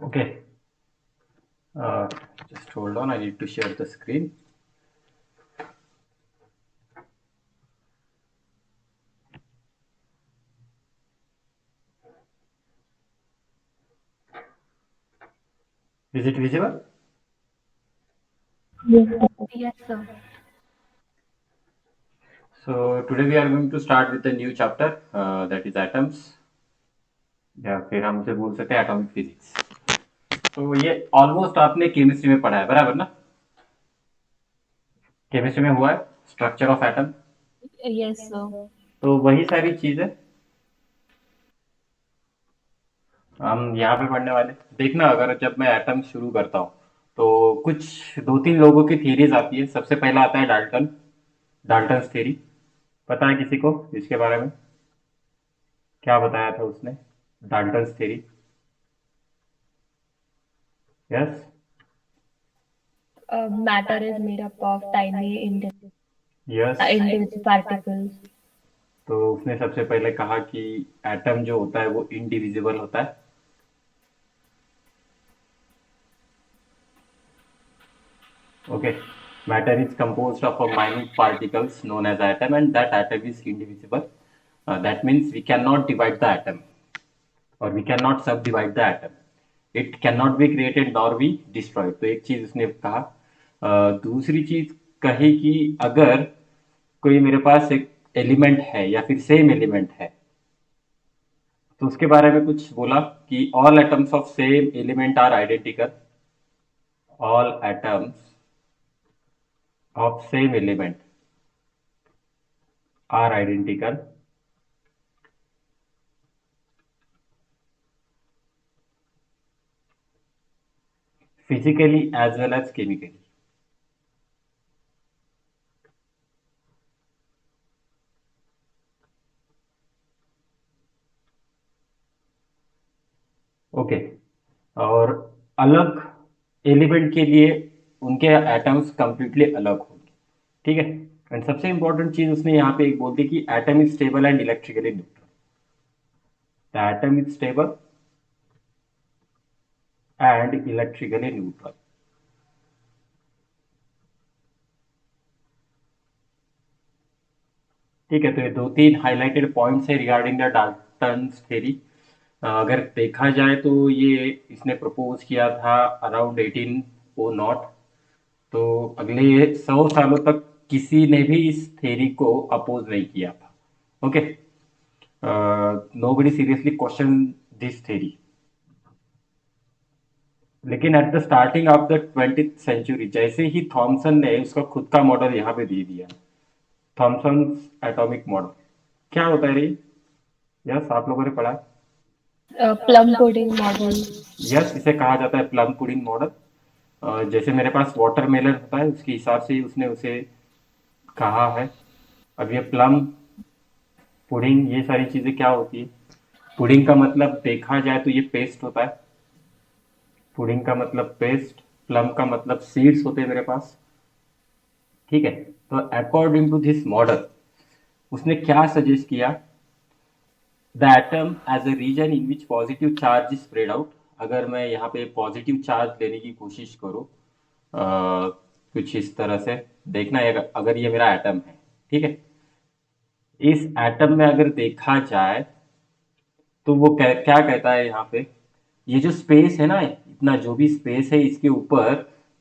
Okay, just hold on. I need to share the screen. Is it visible? Yes, Yes, sir. So today we are going to start with the new chapter that is atoms या फिर हम उसे बोल सकते हैं atomic physics. तो ये almost आपने केमिस्ट्री में पढ़ा है बराबर ना? केमिस्ट्री में हुआ है structure of atom. Yes, sir. तो वही सारी चीजें हम यहाँ पे पढ़ने वाले। देखना अगर जब मैं एटम शुरू करता हूँ तो कुछ दो तीन लोगों की थ्योरीज आती है। सबसे पहला आता है डाल्टन, डाल्टन्स थ्योरी। पता है किसी को इसके बारे में? क्या बताया था उसने? Dalton's theory. Yes. Matter is made up of tiny yes. indivisible particles. तो उसने सबसे पहले कहा कि एटम जो होता है वो इनडिविजिबल होता है। Okay. Matter is composed of a minute particles known as atom and that atom is indivisible. That means we can not divide the atom और we can not subdivide the atom. It can not be created nor be destroyed. तो एक चीज उसने कहा। दूसरी चीज कही कि अगर कोई मेरे पास एक एलिमेंट है या फिर सेम एलिमेंट है तो उसके बारे में कुछ बोला कि all atoms of same element are identical. All atoms of same element are identical physically as well as chemically. Okay. और अलग एलिमेंट के लिए उनके एटम्स कंप्लीटली अलग होंगे। ठीक है। एंड सबसे इंपॉर्टेंट चीज उसने यहाँ पे एक बोल दी कि atom is stable and electrically neutral. The atom is stable and electrically neutral. ठीक है। तो ये दो तीन हाइलाइटेड पॉइंट्स है रिगार्डिंग द डाल्टन्स थ्योरी। अगर देखा जाए तो ये इसने प्रपोज किया था अराउंड 1809। तो अगले 100 सालों तक किसी ने भी इस थ्योरी को अपोज नहीं किया था। Okay. Nobody seriously question this theory. लेकिन at the starting of the 20th century जैसे ही थॉमसन ने उसका खुद का मॉडल यहाँ पे दे दिया, थॉमसन एटॉमिक मॉडल। क्या होता है रे? यस, आप लोगों ने पढ़ा है। Plum pudding model. यस, इसे कहा जाता है प्लम पुडिंग मॉडल। जैसे मेरे पास वाटरमेलन होता है उसके हिसाब से ही उसने उसे कहा है। अब ये प्लम पुडिंग ये सारी चीजें क्या होती है? पुडिंग का मतलब देखा जाए तो ये पेस्ट होता है। पुडिंग का मतलब पेस्ट। प्लम का मतलब सीड्स होते हैं मेरे पास। ठीक है। तो अकॉर्डिंग टू दिस मॉडल उसने क्या सजेस्ट किया? The atom as a region in which positive charge is spread out. अगर मैं यहाँ पे पॉजिटिव चार्ज लेने की कोशिश करूँ कुछ इस तरह से देखना है। अगर ये मेरा एटम है, ठीक है, इस एटम में अगर देखा जाए तो वो क्या कहता है यहाँ पे? ये जो स्पेस है ना, इतना जो भी स्पेस है इसके ऊपर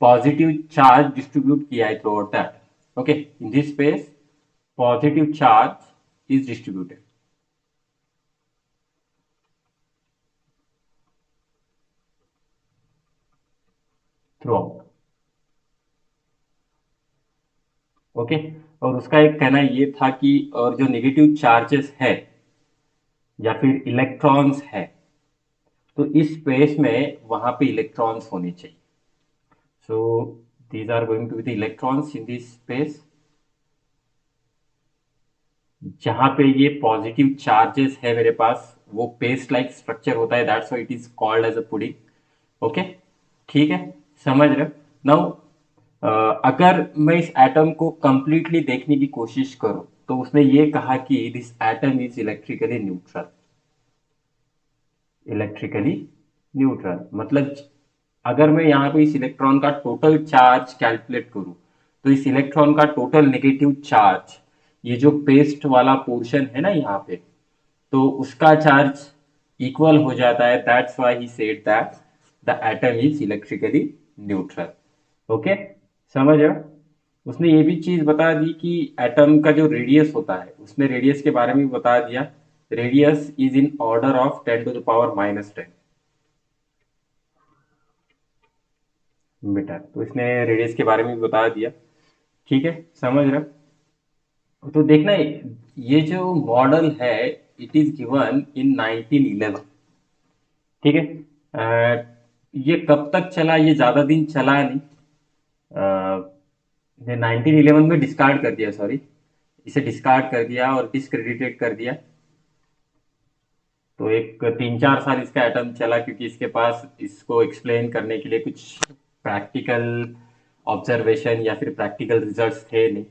पॉजिटिव चार्ज डिस्ट्रीब्यूट किया है through out that. Okay. In this space positive charge is distributed through out. Okay. और उसका एक कहना ये था कि और जो नेगेटिव चार्जेस है या फिर इलेक्ट्रॉन्स है तो इस स्पेस में वहां पे इलेक्ट्रॉन्स होने चाहिए। So these are going to be the electrons in this space. जहां पे ये पॉजिटिव चार्जेस है मेरे पास वो पेस्ट लाइक स्ट्रक्चर होता है, that's why it is called as a pudding. Okay. ठीक है। समझ रहे हो? नाउ अगर मैं इस एटम को कंप्लीटली देखने की कोशिश करूं तो उसने ये कहा कि this atom is electrically neutral. Electrically neutral मतलब अगर मैं यहाँ पे इस इलेक्ट्रॉन का टोटल चार्ज कैलकुलेट करूँ तो इस इलेक्ट्रॉन का टोटल नेगेटिव चार्ज, ये जो पेस्ट वाला पोर्शन है ना यहाँ पे, तो उसका चार्ज इक्वल हो जाता है। That's why he said that the atom is electrically neutral. Okay, समझ रहे हो? उसने ये भी चीज बता दी कि एटम का जो रेडियस होता है, उसने रेडियस के बारे में भी बता दिया। Radius is in order of 10⁻⁻10 metre. तो इसने रेडियस के बारे में भी बता दिया। ठीक है, समझ रहे हो? तो देखना, ये जो मॉडल है, इट इज गिवन इन 1911। ठीक है। ये कब तक चला, ये ज्यादा दिन चला नहीं। ये 1911 में डिस्कार्ड कर दिया, सॉरी, इसे डिस्कार्ड कर दिया और डिसक्रेडिटेड कर दिया। तो एक 3-4 साल इसका एटम चला, क्योंकि इसके पास इसको एक्सप्लेन करने के लिए कुछ प्रैक्टिकल ऑब्जर्वेशन या फिर प्रैक्टिकल रिजल्ट्स थे नहीं।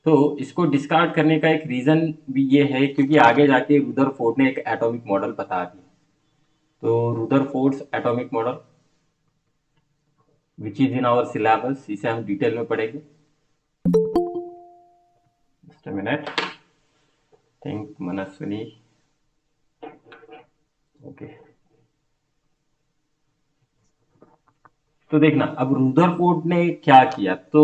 तो इसको डिस्कार्ड करने का एक रीजन भी ये है, क्योंकि आगे जाके रुदरफोर्ड ने एक एटॉमिक मॉडल बता दिया। तो Rutherford's atomic model which is in our syllabus, इसे हम डिटेल में पढ़ेंगे। Just a minute, think Manaswini. Okay, तो देखना अब रुदरफोर्ड ने क्या किया। तो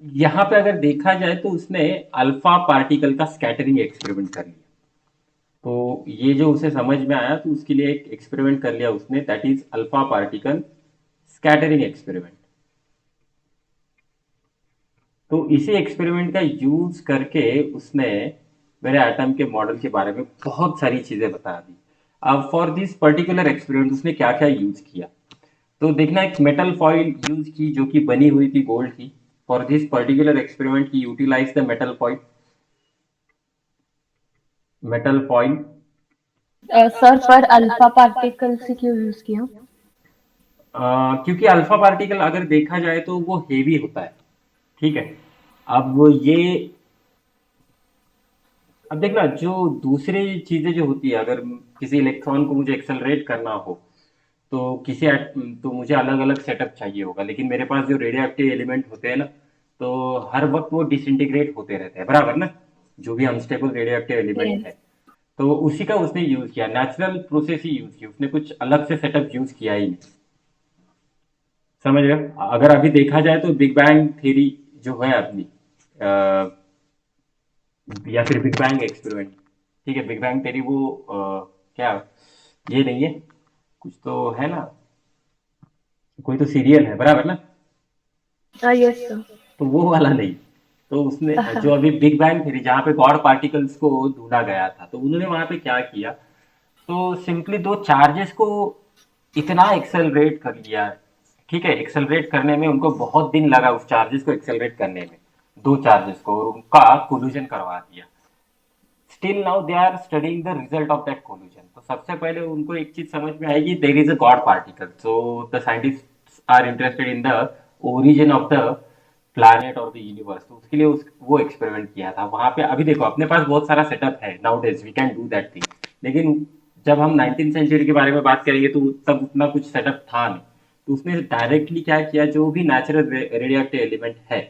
यहाँ पे अगर देखा जाए तो उसने अल्फा पार्टिकल का स्कैटरिंग एक्सपेरिमेंट कर लिया। तो ये जो उसे समझ में आया, तो उसके लिए एक एक्सपेरिमेंट कर लिया उसने, that is alpha particle scattering experiment. तो इसी एक्सपेरिमेंट का यूज करके उसने मेरे एटम के मॉडल के बारे में बहुत सारी चीजें बता दी। अब फॉर दिस पर्टिकुलर एक्सपेरिमेंट उसने क्या क्या यूज किया, तो देखना, एक मेटल फॉइल यूज की जो कि बनी हुई थी गोल्ड की। For this particular experiment he utilize the metal foil. Metal foil, सर पर अल्फा पार्टिकल से क्यों यूज किया? क्योंकि अल्फा पार्टिकल अगर देखा जाए तो वो हेवी होता है। ठीक है। अब ये, अब देखना, जो दूसरी चीजें जो होती है, अगर किसी इलेक्ट्रॉन को मुझे एक्सेलरेट करना हो तो तो मुझे अलग अलग सेटअप चाहिए होगा। लेकिन मेरे पास जो रेडियो एक्टिव एलिमेंट होते हैं ना, तो हर वक्त वो डिसइंटीग्रेट होते रहते हैं, बराबर ना? जो भी unstable radio active element yes. है, तो उसी का उसने यूज किया, नेचुरल प्रोसेस ही यूज की उसने, कुछ अलग से सेटअप यूज किया ही नहीं। समझ रहे हो? अगर अभी देखा जाए तो बिग बैंग थ्योरी जो है अपनी, या फिर बिग बैंग एक्सपेरिमेंट, ठीक है, बिग बैंग थ्योरी वो क्या, ये नहीं है, कुछ तो है ना, कोई तो सीरियल है, बराबर ना? Yes sir. तो वो वाला नहीं। तो उसने जो अभी बिग बैंग थ्योरी, जहाँ पे गॉड पार्टिकल्स को ढूंढा गया था, तो उन्होंने वहां पे क्या किया, तो सिंपली दो चार्जेस को इतना एक्सेलरेट कर लिया। ठीक है, एक्सेलरेट करने में उनको बहुत दिन लगा, उस चार्जेस को एक्सेलरेट करने में, दो चार्जेस को, और उनका कोलिजन करवा दिया। Still now they are studying the result of that collision. तो सबसे पहले उनको एक चीज समझ में आएगी, there is a god particle, so the scientist are interested in the origin of the planet और द यूनिवर्स। तो उसके लिए वो एक्सपेरिमेंट किया था वहां पे। अभी देखो, अपने पास बहुत सारा सेटअप है, nowadays we can do that thing. लेकिन जब हम 19th सेंचुरी के बारे में बात करेंगे तो तब उतना कुछ सेटअप था नहीं। तो उसने डायरेक्टली क्या किया, जो भी नेचुरल रेडियो एक्टिव एलिमेंट है,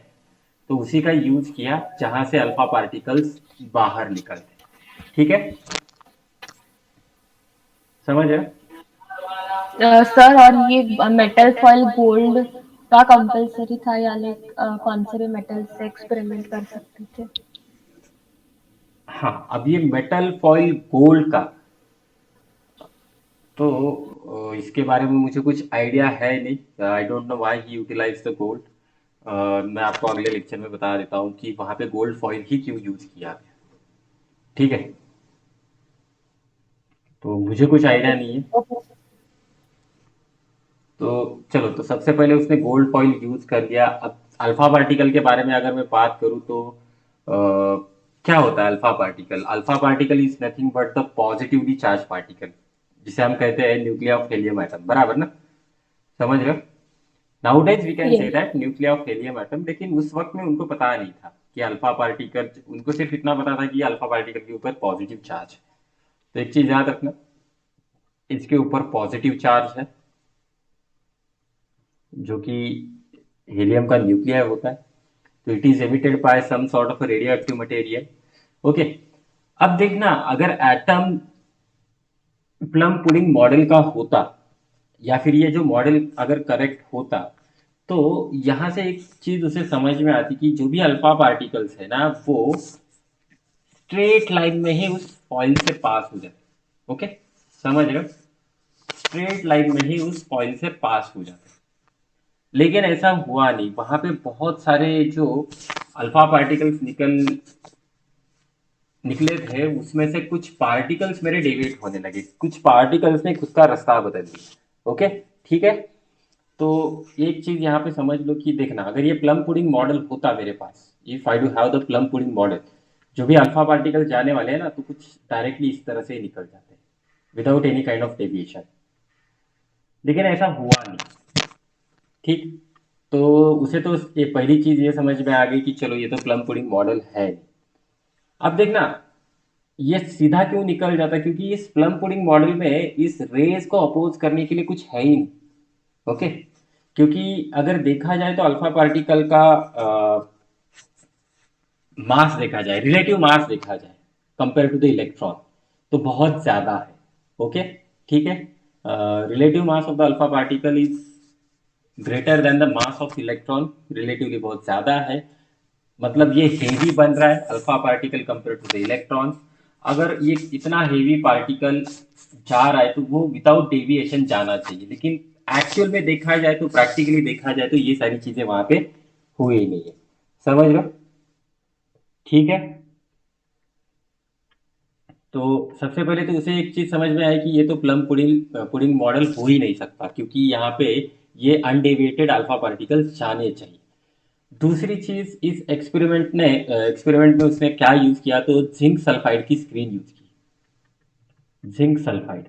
तो उसी का यूज किया, जहां से अल्फा पार्टिकल्स बाहर निकलते हैं। ठीक है, समझ रहे? सर और ये मेटल फॉइल गोल्ड का कंपलसरी था या लाइक कौन से भी मेटल से एक्सपेरिमेंट कर सकते थे? हाँ, अब ये मेटल फॉइल गोल्ड का, तो इसके बारे में मुझे कुछ आइडिया है नहीं। I don't know why he utilize the gold. मैं आपको अगले लेक्चर में बता देता हूँ कि वहां पे गोल्ड फॉइल ही क्यों यूज किया गया। ठीक है, तो मुझे कुछ आइडिया नहीं है। तो चलो, तो सबसे पहले उसने गोल्ड फॉइल यूज कर लिया। अब अल्फा पार्टिकल के बारे में अगर मैं बात करूं तो क्या होता है alpha particle? Alpha particle is nothing but the positively charge particle, जिसे हम कहते हैं न्यूक्लियर ऑफ हेलियम एटम, बराबर ना? समझ रहे हो? Nowadays we can say yes. That nuclear of helium atom. लेकिन उस वक्त में उनको पता नहीं था कि अल्फा पार्टिकल, उनको सिर्फ इतना पता था कि अल्फा पार्टिकल के ऊपर पॉजिटिव चार्ज है। तो एक चीज याद रखना, इसके ऊपर पॉजिटिव चार्ज है, जो कि हीलियम का न्यूक्लियर होता है। तो it is emitted by some sort of radioactive material. Okay, अब देखना, अगर एटम प्लम पुडिंग मॉडल का होता, या फिर ये जो मॉडल अगर करेक्ट होता, तो यहां से एक चीज उसे समझ में आती कि जो भी अल्फा पार्टिकल्स है ना, वो स्ट्रेट लाइन में ही उस फॉइल से पास हो जाते। ओके, समझ रहे हो? स्ट्रेट लाइन में ही उस फॉइल से पास हो जाते। लेकिन ऐसा हुआ नहीं, वहां पे बहुत सारे जो अल्फा पार्टिकल्स निकले थे, उसमें से कुछ पार्टिकल्स मेरे डेविएट होने लगे, कुछ पार्टिकल्स ने खुद का रास्ता बदल दिया। ओके, ठीक है। तो एक चीज यहाँ पे समझ लो कि देखना, अगर ये प्लम पुडिंग मॉडल होता मेरे पास, if I do have the plum pudding model, जो भी अल्फा पार्टिकल जाने वाले हैं ना, तो कुछ डायरेक्टली इस तरह से ही निकल जाते हैं, without any kind of deviation. लेकिन ऐसा हुआ नहीं। ठीक, तो उसे तो ये पहली चीज ये समझ में आ गई कि चलो ये तो प्लम पुडिंग मॉडल है। अब देखना, ये सीधा क्यों निकल जाता, क्योंकि इस प्लम पुडिंग मॉडल में इस रेस को अपोज करने के लिए कुछ है ही नहीं। ओके, क्योंकि अगर देखा जाए तो अल्फा पार्टिकल का मास देखा जाए, रिलेटिव मास देखा जाए कंपेयर टू द इलेक्ट्रॉन, तो बहुत ज्यादा है। ओके, ठीक है। Relative mass of the alpha particle is greater than the mass of electron, relatively बहुत ज्यादा है। मतलब ये हेवी बन रहा है alpha particle compare to the electron. अगर ये इतना हेवी पार्टिकल जा रहा है तो वो विदाउट डेविएशन जाना चाहिए, लेकिन एक्चुअल में देखा जाए तो, प्रैक्टिकली देखा जाए तो ये सारी चीजें वहां पे हुई ही नहीं है। समझ लो, ठीक है। तो सबसे पहले तो उसे एक चीज समझ में आई कि ये तो प्लम पुडिंग पुडिंग मॉडल हो ही नहीं सकता, क्योंकि यहाँ पे ये अनडेविएटेड अल्फा पार्टिकल्स जाने चाहिए। दूसरी चीज, इस एक्सपेरिमेंट में उसने क्या यूज किया, तो जिंक सल्फाइड की स्क्रीन यूज की। जिंक सल्फाइड,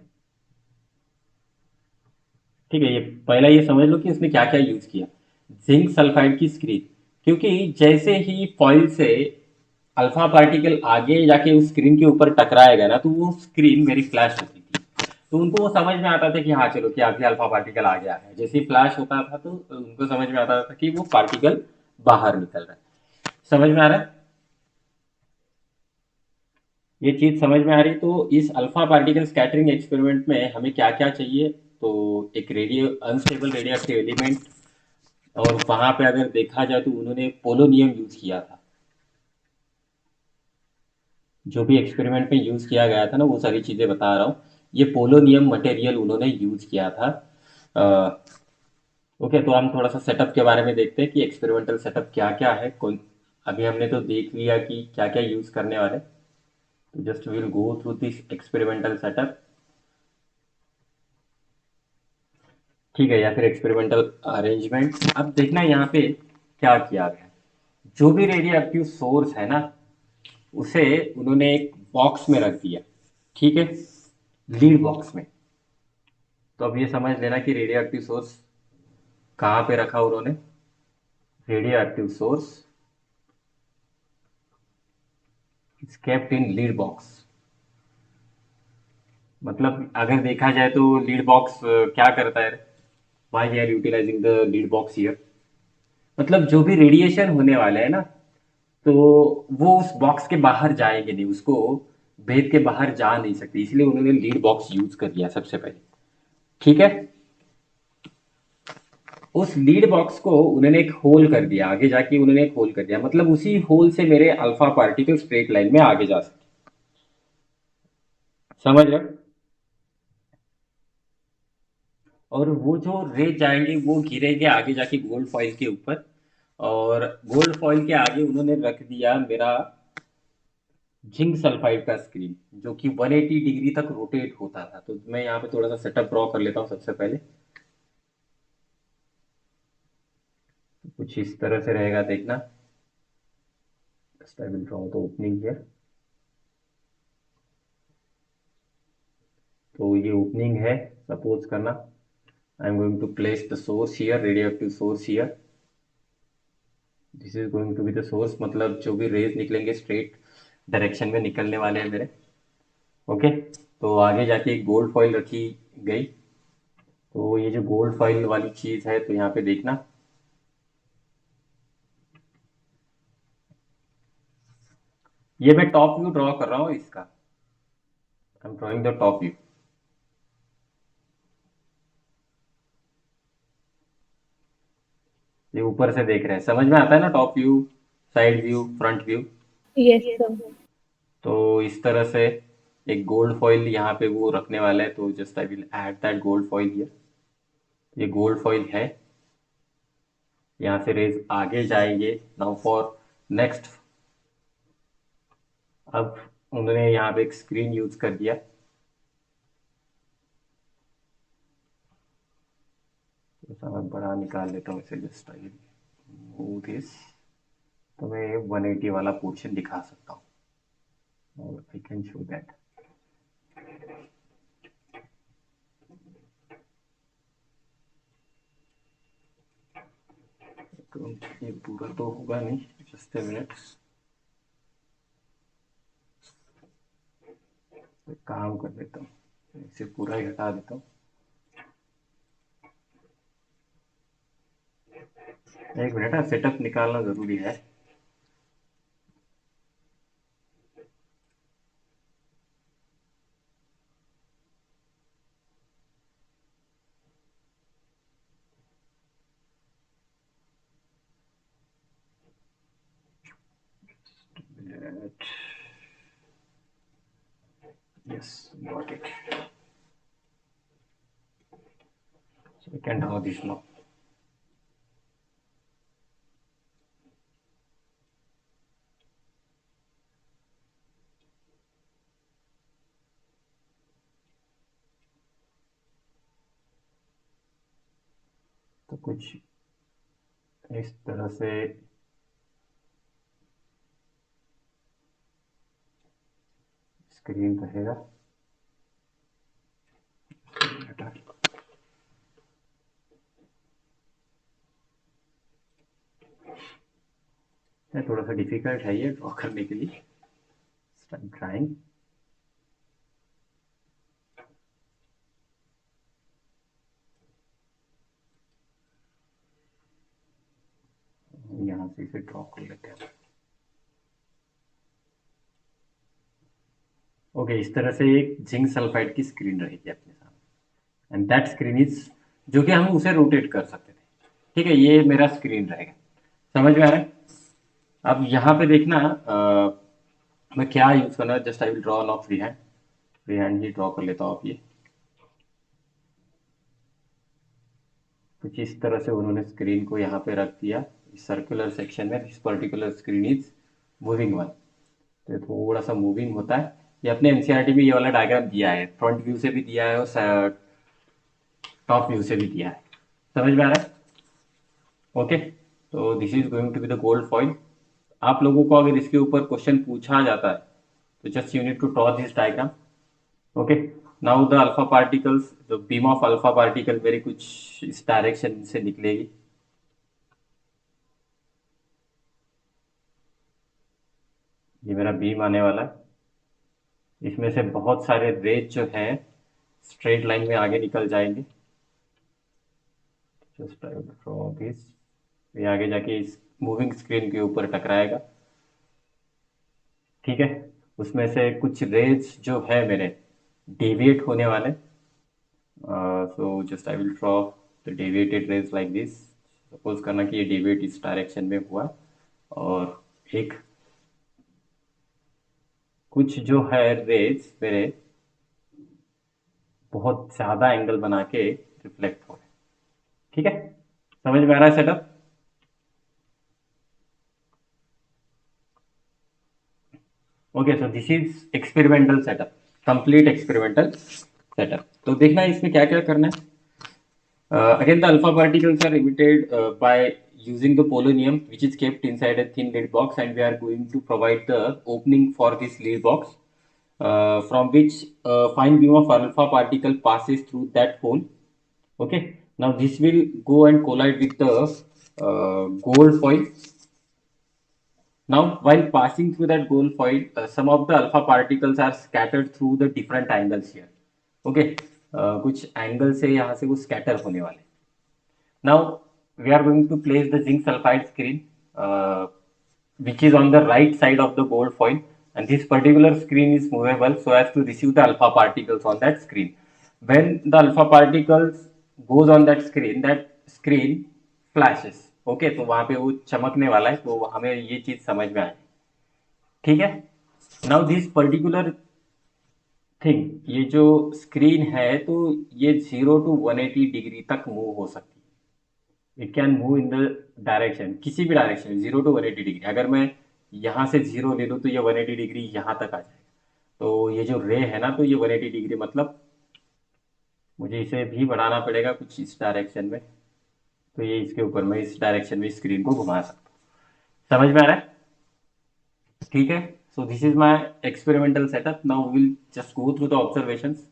ठीक है। ये पहला ये समझ लो कि उसने क्या क्या यूज किया। जिंक सल्फाइड की स्क्रीन, क्योंकि जैसे ही फॉइल से अल्फा पार्टिकल आगे जाके उस स्क्रीन के ऊपर टकराएगा ना, तो वो स्क्रीन मेरी फ्लैश होती थी। तो उनको वो समझ में आता था कि हाँ चलो, कि अभी अल्फा पार्टिकल आ गया है। जैसे ही फ्लैश होता था तो उनको समझ में आता था कि वो पार्टिकल बाहर निकल रहा है। समझ में आ रहा है? ये चीज समझ में आ रही। तो इस अल्फा पार्टिकल स्कैटरिंग एक्सपेरिमेंट में हमें क्या क्या चाहिए, तो एक radio unstable radio active element, और वहां पे अगर देखा जाए तो उन्होंने पोलोनियम यूज किया था। जो भी एक्सपेरिमेंट में यूज किया गया था ना, वो सारी चीजें बता रहा हूँ। ये पोलोनियम मटेरियल उन्होंने यूज किया था। ओके, तो हम थोड़ा सा सेटअप के बारे में देखते हैं कि एक्सपेरिमेंटल सेटअप क्या क्या है। कौन, अभी हमने तो देख लिया कि क्या क्या यूज करने वाले। तो just will go through this experimental setup, ठीक है, या फिर एक्सपेरिमेंटल अरेंजमेंट। अब देखना यहाँ पे क्या किया गया है। जो भी रेडियो एक्टिव सोर्स है ना, उसे उन्होंने एक बॉक्स में रख दिया, ठीक है, लीड बॉक्स में। तो अब ये समझ लेना कि रेडियो एक्टिव सोर्स कहाँ पे रखा उन्होंने। Radio active source is kept in lead box. मतलब अगर देखा जाए तो लीड बॉक्स क्या करता है, why we are utilizing the lead box here, मतलब जो भी रेडिएशन होने वाला है ना, तो वो उस बॉक्स के बाहर जाएंगे नहीं, उसको भेद के बाहर जा नहीं सकते, इसलिए उन्होंने लीड बॉक्स यूज कर लिया सबसे पहले। ठीक है, उस लीड बॉक्स को उन्होंने एक होल कर दिया, आगे जाके उन्होंने एक होल कर दिया, मतलब उसी होल से मेरे अल्फा पार्टिकल स्ट्रेट लाइन में आगे जा सकते। समझ रहे हो? और वो जो रेज जाएंगे वो गिरेंगे आगे जाके गोल्ड फॉइल के ऊपर, और गोल्ड फॉइल के आगे उन्होंने रख दिया मेरा जिंक सल्फाइड का स्क्रीन, जो कि 180 डिग्री तक रोटेट होता था। तो मैं यहाँ पे थोड़ा सा सेटअप ड्रॉ कर लेता हूँ सबसे पहले। तो कुछ इस तरह से रहेगा, देखना। I will draw the opening here. तो ये ओपनिंग है, सपोज करना। I am going to place the source here, radioactive source here. This is going to be the source, मतलब जो भी रेज निकलेंगे स्ट्रेट डायरेक्शन में निकलने वाले हैं मेरे। ओके, तो आगे जाके एक गोल्ड फॉइल रखी गई। तो ये जो गोल्ड फॉइल वाली चीज है, तो यहाँ पे देखना, ये मैं टॉप व्यू ड्रॉ कर रहा हूँ इसका। I am drawing the top view. ये ऊपर से देख रहे हैं, समझ में आता है ना, top view, side view, front view. Yes sir. तो इस तरह से एक गोल्ड फॉइल यहाँ पे वो रखने वाला है, तो just I will add that gold foil here. ये गोल्ड फॉइल है, यहाँ से रेज आगे जाएंगे। नाउ फॉर नेक्स्ट, अब उन्होंने यहाँ पे एक स्क्रीन यूज कर दिया। तो मैं बड़ा निकाल लेता हूँ इसे, just I will move this. तो मैं 180 वाला पोर्शन दिखा सकता हूँ, और आई कैन शो दैट। तो ये पूरा तो होगा नहीं, जस्ट ए मिनट। एक काम कर देता हूँ, इसे पूरा ही हटा देता हूँ। एक मिनट, सेटअप निकालना जरूरी है। Yes, got it. So we can draw this now. तो कुछ इस तरह से स्क्रीन रहेगा। थोड़ा सा डिफिकल्ट है ये ड्रॉ करने के लिए, आई एम ट्राइंग। यहाँ से इसे ड्रॉ कर लेते हैं। ओके, इस तरह से एक जिंक सल्फाइड की स्क्रीन रहेगी अपने सामने, एंड दैट स्क्रीन इज, जो कि हम उसे रोटेट कर सकते थे। ठीक है, ये मेरा स्क्रीन रहेगा, समझ में आ रहा है। अब यहाँ पे देखना, मैं क्या यूज करना है, just I will draw of free hand. Free hand he draw कर लेता हूँ आप ये। कुछ इस तरह से उन्होंने स्क्रीन को यहाँ पे रख दिया, इस सर्कुलर सेक्शन में। This particular screen is moving one, तो थोड़ा सा मूविंग होता है। ये अपने एनसीईआरटी में ये वाला डायग्राम दिया है, फ्रंट व्यू से भी दिया है और टॉप व्यू से भी दिया है, समझ में आ रहा है। ओके, तो this is going to be the gold foil. आप लोगों को अगर इसके ऊपर क्वेश्चन पूछा जाता है, तो just you need to draw this diagram. Okay, now the alpha particles, the beam of alpha particle मेरे कुछ इस डायरेक्शन से निकलेगी। ये मेरा बीम आने वाला है, इसमें से बहुत सारे रेज जो हैं स्ट्रेट लाइन में आगे निकल जाएंगे। Just I will draw this. ये आगे जाके इस मूविंग स्क्रीन के ऊपर टकराएगा। ठीक है, उसमें से कुछ रेज जो है मेरे डेविएट होने वाले। So just I will draw the deviated rays like this. Suppose करना कि ये डेविएट इस डायरेक्शन में हुआ, और एक कुछ जो है रेज मेरे बहुत ज्यादा एंगल बना के रिफ्लेक्ट हो रहे हैं। ठीक है, समझ में आ रहा है setup. Okay, so this is experimental setup, complete experimental setup. तो देखना इसमें क्या क्या करना है। Again, the alpha particles are emitted by using the polonium, which is kept inside a thin lead box, and we are going to provide the opening for this lead box, from which fine beam of alpha particle passes through that hole. Okay, now this will go and collide with the gold foil. Now, while passing through that gold foil, some of the alpha particles are scattered through the different angles here. Okay, कुछ angle से यहाँ से वो scatter होने वाले। Now we are going to place the zinc sulfide screen, which is on the right side of the gold foil, and this particular screen is movable so as to receive the alpha particles on that screen. When the alpha particles goes on that screen flashes. Okay तो वहां पे वो चमकने वाला है, तो हमें ये चीज समझ में आए। ठीक है। नाउ दिस पर्टिकुलर थिंग, ये जो स्क्रीन है तो ये 0 to 180 डिग्री तक मूव हो सकती है। It can move in the direction, किसी भी डायरेक्शन 0 to 180 डिग्री। अगर मैं यहाँ से 0 ले लूँ तो ये 180 डिग्री यहाँ तक आ जाएगा। तो ये जो रे है ना, तो ये 180 डिग्री मतलब मुझे इसे भी बढ़ाना पड़ेगा कुछ इस डायरेक्शन में। तो ये इसके ऊपर मैं इस डायरेक्शन में स्क्रीन को घुमा सकता हूँ। समझ में आ रहा है? ठीक है। So this is my experimental setup. Now will just go through the observations.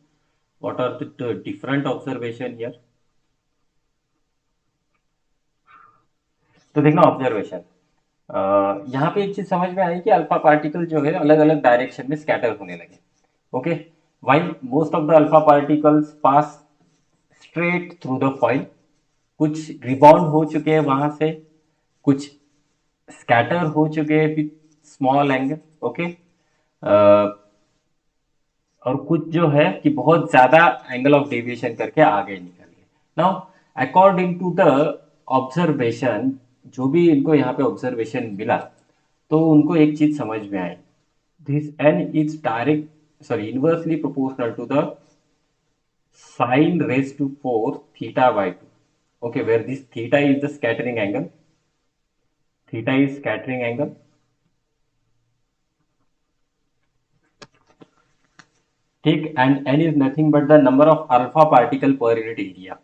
What are the different observation here? तो देखना ऑब्जर्वेशन, यहाँ पे एक चीज समझ में आई कि अल्फा पार्टिकल जो है अलग अलग डायरेक्शन में स्कैटर होने लगे। Okay, while most of the alpha particles pass straight through the foil, कुछ रिबाउंड हो चुके हैं वहां से, कुछ स्कैटर हो चुके हैं विथ स्मॉल एंगल। ओके, और कुछ जो है कि बहुत ज्यादा एंगल ऑफ डेविएशन करके आगे निकल गए। Now according to the observation, जो भी इनको यहाँ पे ऑब्जर्वेशन मिला, तो उनको एक चीज समझ में आई। This N is direct sorry inversely proportional to the sine raise to 4 थीटा/2। Okay, where this theta is the scattering angle, theta is scattering angle, ठीक, and N is nothing but the number of alpha particle per unit area.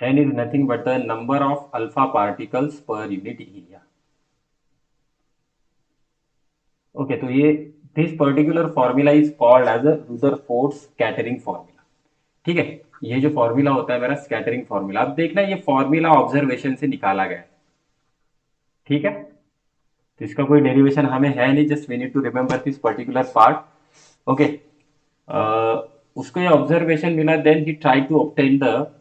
n is nothing but the number of alpha particles per unit area। Okay, तो ये this particular formula is called as a Rutherford scattering formula. ठीक है, ये जो formula होता है मेरा scattering formula, अब देखना ये फॉर्मूला ऑब्जर्वेशन से निकाला गया है। ठीक है, तो इसका कोई डेरिवेशन हमें है नहीं, just we need to remember this particular part. Okay, उसको ये ऑब्जर्वेशन मिला, then he try to obtain the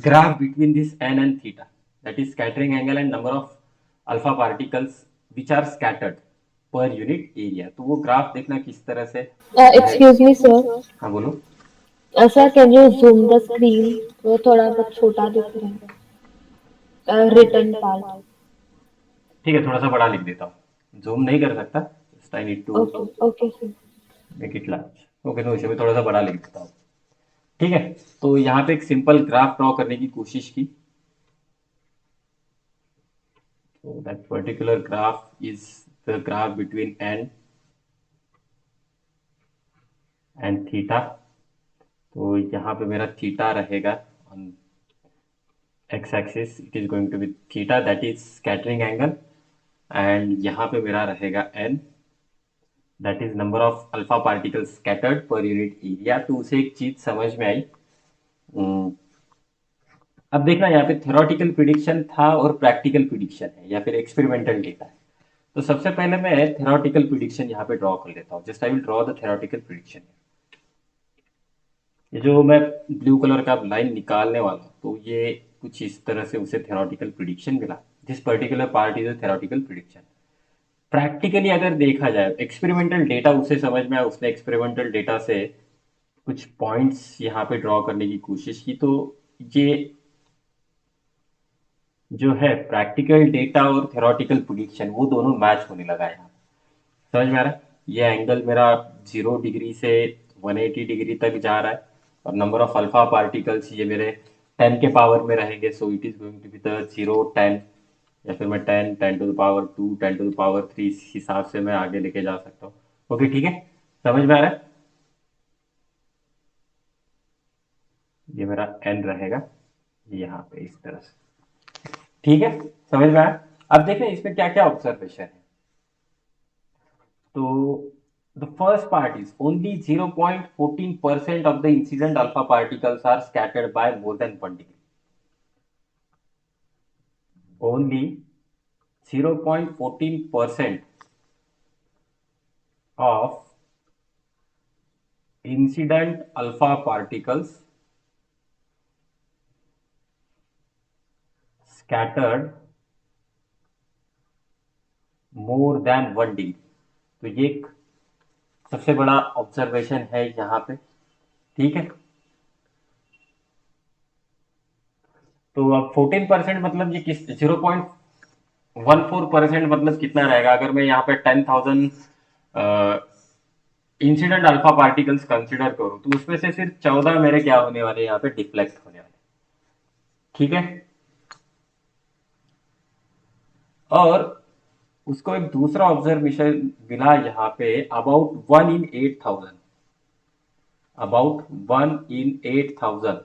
graph between this n and theta, that is scattering angle and number of alpha particles which are scattered per unit area। तो वो graph देखना किस तरह से Excuse me, sir. हाँ बोलो। Sir, can you zoom the screen? वो थोड़ा बहुत छोटा दिख रहा है written part. ठीक है, थोड़ा सा बड़ा लिख देता हूँ, जूम नहीं कर सकता, just I need to Okay, okay, sir. Make it large. Okay, तो इसे मैं थोड़ा सा बड़ा लिख देता हूँ। ठीक है, तो यहाँ पे एक सिंपल ग्राफ ड्रॉ करने की कोशिश की। So that particular graph is the graph between n and theta। तो यहाँ पे मेरा थीटा रहेगा on X axis, it is going to be theta, that is scattering angle, and यहाँ पे मेरा रहेगा n, that is number of alpha particle scattered per unit area. तो उसे एक चीज समझ में आई। अब देखना यहाँ पे थ्योरेटिकल प्रिडिक्शन था और प्रैक्टिकल प्रिडिक्शन है या फिर एक्सपेरिमेंटल डेटा है। तो सबसे पहले मैं थ्योरेटिकल प्रिडिक्शन यहाँ पे ड्रॉ कर लेता हूँ। Just I will draw the theoretical prediction. ये जो मैं ब्लू कलर का लाइन निकालने वाला हूँ, तो ये कुछ इस तरह से उसे थ्योरेटिकल प्रिडिक्शन मिला। This particular part is a theoretical prediction. Practically अगर देखा जाए, एक्सपेरिमेंटल डेटा उसे समझ में आया, उसने एक्सपेरिमेंटल डेटा से कुछ पॉइंट्स यहाँ पे ड्रॉ करने की कोशिश की। तो ये जो है प्रैक्टिकल डेटा और थ्योरेटिकल प्रिडिक्शन, वो दोनों मैच होने लगा यहाँ। समझ में आ रहा है? ये एंगल मेरा 0 डिग्री से 180 डिग्री तक जा रहा है, और नंबर ऑफ अल्फा पार्टिकल्स ये मेरे 10 के पावर में रहेंगे। So it is going to be the 0 10, या फिर मैं 10 10 to the power 2 10 to the power 3, इस हिसाब से मैं आगे लेके जा सकता हूँ। ओके, ठीक है, समझ में आ रहा है? ये मेरा एन रहेगा यहाँ पे इस तरह से। ठीक है, समझ में आया? अब देखें इसमें क्या क्या ऑब्जर्वेशन है। So the first part is only 0.14% of the incident alpha particles are scattered by more than 1 degree. Only 0.14% of incident alpha particles scattered more than 1 degree. तो ये एक सबसे बड़ा ऑब्जर्वेशन है यहाँ पे, ठीक है। तो अब 14% मतलब ये किस 0.14% मतलब कितना रहेगा, अगर मैं यहाँ पे 10,000 इंसिडेंट अल्फा पार्टिकल्स कंसिडर करूँ तो उसमें से सिर्फ 14 मेरे क्या होने वाले यहाँ पे डिफ्लेक्ट होने वाले, ठीक है। और उसको एक दूसरा ऑब्जर्वेशन मिला यहाँ पे, about 1 in 8,000, about 1 in 8,000।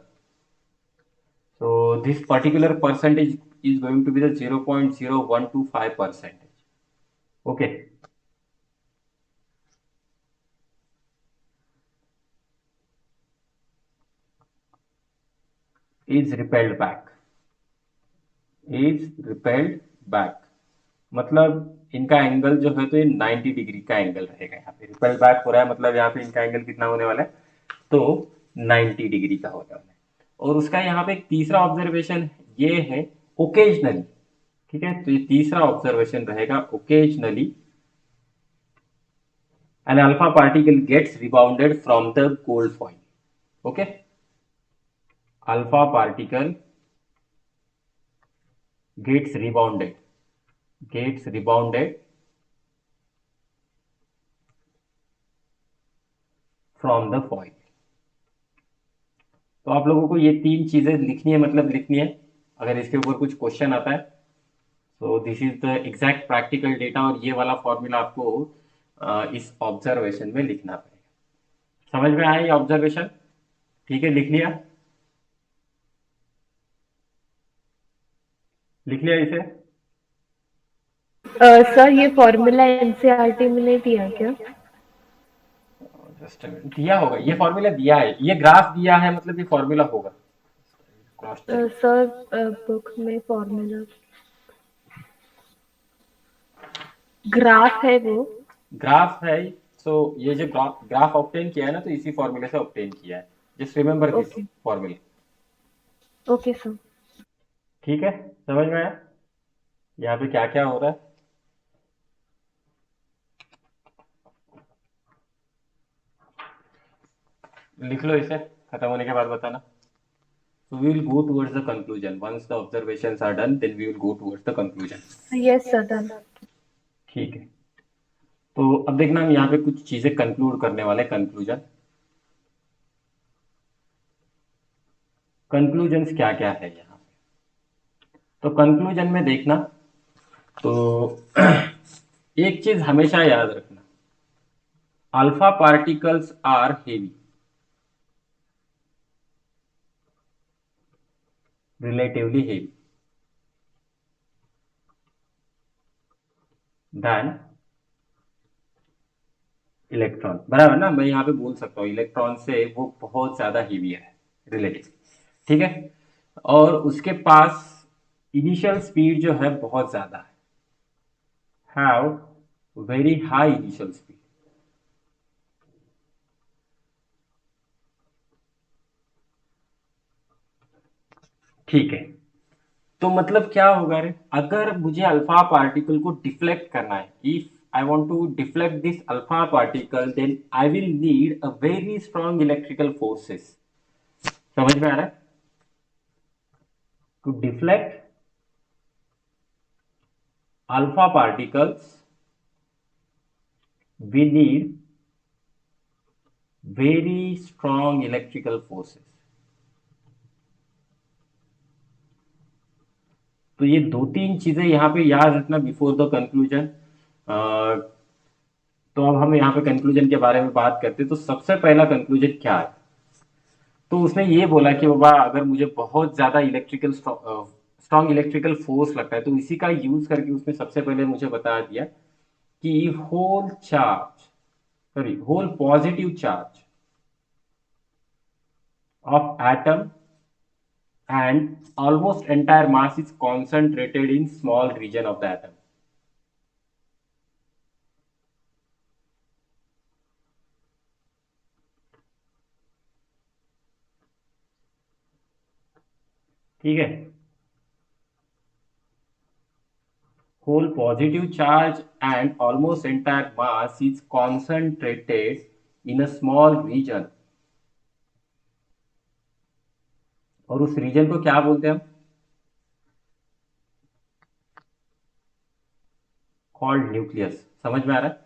So this particular percentage is going to be the 0.0125%. Okay, is repelled back. Is repelled back मतलब इनका एंगल जो है तो ये 90 डिग्री का एंगल रहेगा। यहाँ पे रिपेल बैक हो रहा है मतलब यहाँ पे इनका एंगल कितना होने वाला है, तो 90 डिग्री का होने वाला है। और उसका यहाँ पे एक तीसरा ऑब्जर्वेशन ये है, ओकेजनली, ठीक है। तो ये तीसरा ऑब्जर्वेशन रहेगा, occasionally an alpha particle gets rebounded from the gold foil, okay। Alpha particle gets rebounded from the foil। तो आप लोगों को ये तीन चीजें लिखनी है, मतलब लिखनी है अगर इसके ऊपर कुछ क्वेश्चन आता है। So this is the exact practical data, और ये वाला फॉर्मूला आपको इस ऑब्जर्वेशन में लिखना पड़ेगा। समझ में आया ये ऑब्जर्वेशन, ठीक है। लिख लिया इसे। सर ये फॉर्मूला एनसीईआरटी में नहीं दिया क्या? जस्ट दिया होगा, ये फॉर्मूला दिया है, ये ग्राफ दिया है मतलब ये फॉर्मूला होगा, क्रॉस चेक। सर बुक में फॉर्मूला ग्राफ है वो। ग्राफ है। सो ये जो ग्राफ ऑब्टेन किया है ना, तो इसी फॉर्मूले से ऑब्टेन किया है। Just remember this okay formula, okay sir. ठीक है। समझ में आया यहाँ पे क्या क्या हो रहा है। लिख लो इसे, खत्म होने के बाद बताना। So we will go towards the conclusion. Once the observations are done, then we will go towards the conclusion. Yes sir done. ठीक है। तो अब देखना, हम यहाँ पे कुछ चीजें कंक्लूड करने वाले। कंक्लूजन, कंक्लूजन्स क्या क्या है यहाँ पे। तो कंक्लूजन में देखना, तो एक चीज हमेशा याद रखना, alpha particles are heavy, relatively heavy than electron, बराबर ना। मैं यहाँ पे बोल सकता हूँ इलेक्ट्रॉन से वो बहुत ज्यादा हेवी है रिलेटिव, ठीक है। और उसके पास इनिशियल स्पीड जो है बहुत ज्यादा है, have very high initial speed, ठीक है। तो मतलब क्या होगा रे, अगर मुझे अल्फा पार्टिकल को डिफ्लेक्ट करना है, if I want to deflect this alpha particle, then I will need a very strong electrical forces. समझ में आ रहा है। To deflect alpha particles we need very strong electrical forces। तो ये दो तीन चीजें यहाँ पे याद रखना बिफोर द कंक्लूजन। तो अब हम यहाँ पे कंक्लूजन के बारे में बात करते हैं। तो सबसे पहला कंक्लूजन क्या है, तो उसने ये बोला कि बाबा अगर मुझे बहुत ज्यादा इलेक्ट्रिकल स्ट्रॉन्ग इलेक्ट्रिकल फोर्स लगता है, तो इसी का यूज करके उसने सबसे पहले मुझे बता दिया कि whole charge, sorry whole positive charge of atom and almost entire mass is concentrated in small region of the atom। ठीक है, whole positive charge and almost entire mass is concentrated in a small region, और उस reason को क्या बोलते हैं हम? Called nucleus. समझ में आ रहा है?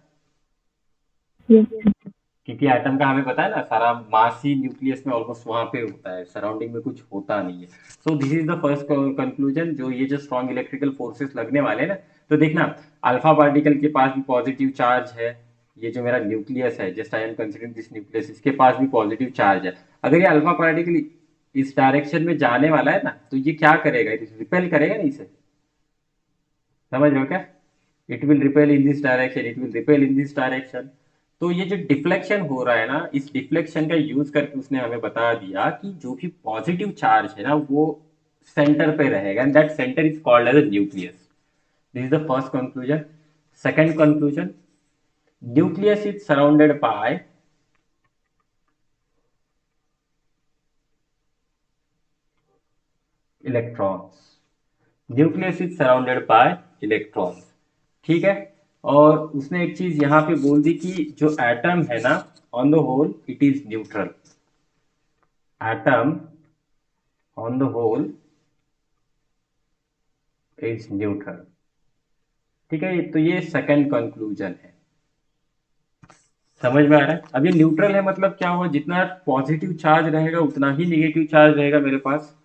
Yes. क्योंकि एटम का हमें पता है ना, सारा मास ही न्यूक्लियस में ऑलमोस्ट वहां पे होता है, सराउंडिंग में कुछ होता नहीं है। So this is the first conclusion, जो ये जो स्ट्रॉन्ग इलेक्ट्रिकल फोर्सेस लगने वाले हैं ना, तो देखना, अल्फा पार्टिकल के पास भी पॉजिटिव चार्ज है। ये जो मेरा न्यूक्लियस है, just I am considering this nucleus, इसके पास भी पॉजिटिव चार्ज है। अगर ये अल्फा पार्टिकल इस डायरेक्शन में जाने वाला है ना, तो ये क्या करेगा, रिपेल करेगा ना इसे। समझ रहे हो क्या? It will repel in this direction, it will repel in this direction. तो ये जो डिफ्लेक्शन हो रहा है ना, इस डिफ्लेक्शन का यूज करके उसने हमें बता दिया कि जो भी पॉजिटिव चार्ज है ना, वो सेंटर पे रहेगा, and that centre is called as a nucleus. This is the first conclusion. Second conclusion, nucleus is surrounded by electrons. Nucleus is surrounded by electrons. ठीक है। और उसने एक चीज यहां पे बोल दी कि जो एटम है ना, on the whole it is neutral. Atom on the whole is neutral. ठीक है, तो ये सेकंड कंक्लूजन है। समझ में आ रहा है? अब ये न्यूट्रल है मतलब क्या हुआ, जितना पॉजिटिव चार्ज रहेगा उतना ही निगेटिव चार्ज रहेगा मेरे पास।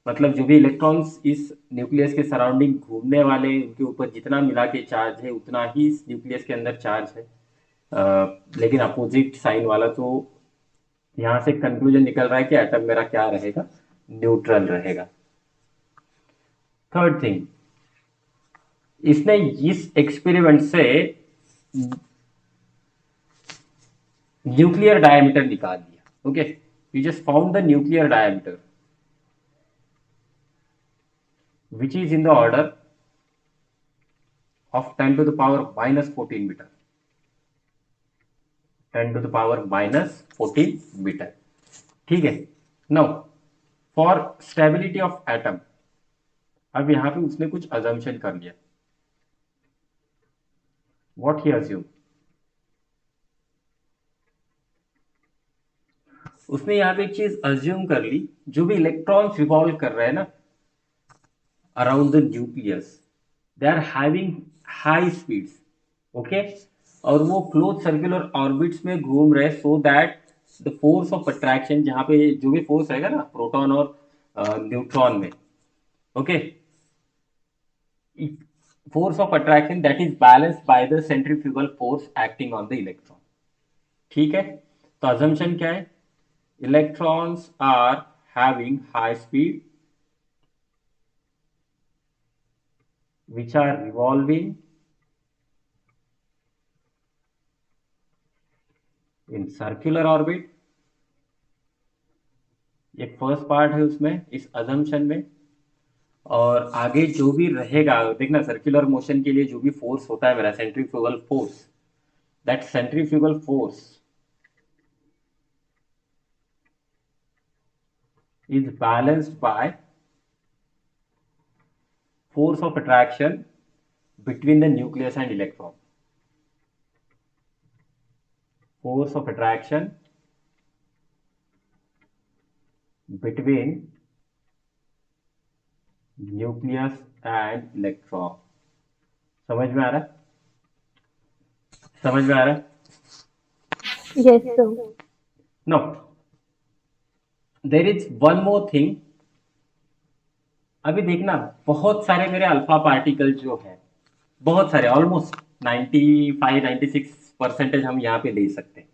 मतलब जो भी इलेक्ट्रॉन्स इस न्यूक्लियस के सराउंडिंग घूमने वाले, उनके ऊपर जितना मिला के चार्ज है उतना ही इस न्यूक्लियस के अंदर चार्ज है। लेकिन अपोजिट साइन वाला, तो यहाँ से कंक्लूजन निकल रहा है कि एटम मेरा क्या रहेगा, न्यूट्रल रहेगा। थर्ड थिंग, इसने इस एक्सपेरिमेंट से न्यूक्लियर डायमीटर निकाल दिया। Okay, we just found the nuclear diameter which is in the order of 10 to the power minus 14 meter, 10 to the power minus 14 meter। ठीक है। Now for stability of atom, अब यहां पे उसने कुछ अजम्पशन कर लिया। व्हाट ही अज्यूम, उसने यहां पे एक चीज अज्यूम कर ली, जो भी इलेक्ट्रॉन्स रिवॉल्व कर रहे हैं ना around the nucleus, they are having high speeds. Okay, और वो क्लोज सर्कुलर ऑर्बिट्स में घूम रहे, so that the force of attraction, जहां पे जो भी फोर्स रहेगा ना प्रोटॉन और न्यूट्रॉन में, okay, force of attraction that is balanced by the centrifugal force acting on the electron. ठीक है, तो अजम्पशन क्या है, electrons are having high speed which are revolving in circular orbit। ये फर्स्ट पार्ट है उसमें, इस अजम्पशन में। और आगे जो भी रहेगा, देखना सर्कुलर मोशन के लिए जो भी फोर्स होता है मेरा, centrifugal force, that centrifugal force is balanced by force of attraction between the nucleus and electron. Force of attraction between nucleus and electron. समझ में आ रहा है? समझ में आ रहा है? Yes, sir. No, there is one more thing. अभी देखना, बहुत सारे मेरे अल्फा पार्टिकल जो है, बहुत सारे, ऑलमोस्ट 95 96% हम यहाँ पे ले सकते हैं,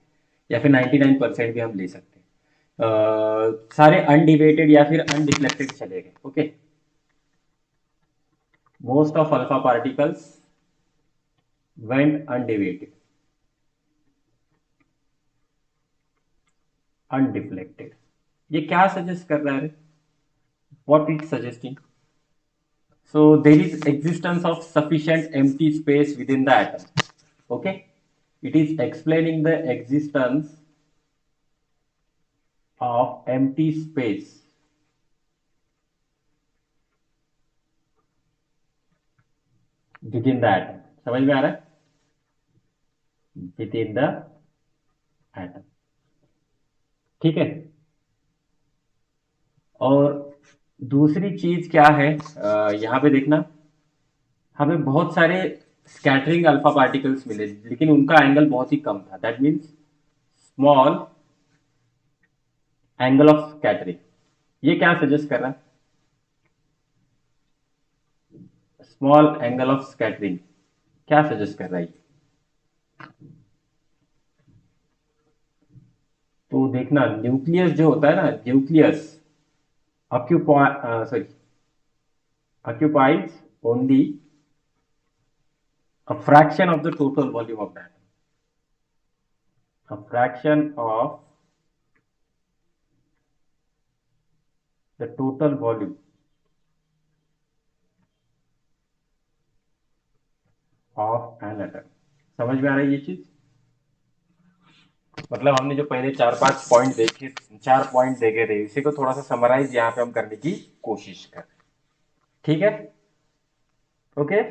या फिर 99% भी हम ले सकते हैं। सारे अनडिवेटेड या फिर अनडिफ्लेक्टेड चले गए। Okay, most of alpha particles went undeviated, undeflected. ये क्या सजेस्ट कर रहा है? What it suggesting? So there is existence of sufficient empty space within the atom. Okay, it is explaining the existence of empty space with in the atom, समझ में आ रहा है? विद इन द एटम, ठीक है। और दूसरी चीज क्या है, यहाँ पे देखना, हमें बहुत सारे स्कैटरिंग अल्फा पार्टिकल्स मिले, लेकिन उनका एंगल बहुत ही कम था, that means small angle of scattering. ये क्या सजेस्ट कर रहा है? स्मॉल एंगल ऑफ स्कैटरिंग क्या सजेस्ट कर रहा है? तो देखना, न्यूक्लियस जो होता है ना, nucleus occupy sorry occupies only a fraction of the total volume of the atom. A fraction of the total volume of an atom. समझ में आ रही है ये चीज? मतलब हमने जो पहले चार पांच पॉइंट देखे, चार पॉइंट देखे थे, इसी को थोड़ा सा समराइज यहाँ पे हम करने की कोशिश कर रहे हैं, ठीक है? ओके,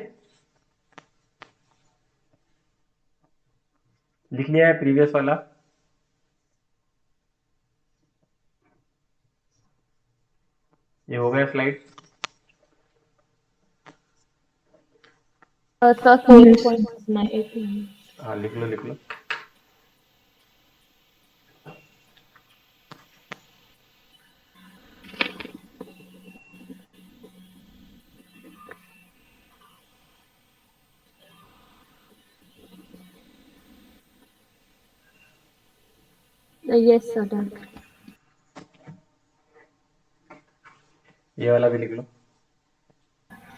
लिख लिया है प्रीवियस वाला? ये हो गया स्लाइड? सर कोई पॉइंट ना, एक मिनट। हाँ, लिख लो लिख लो। Yes sir, done. ये वाला भी लिख लो।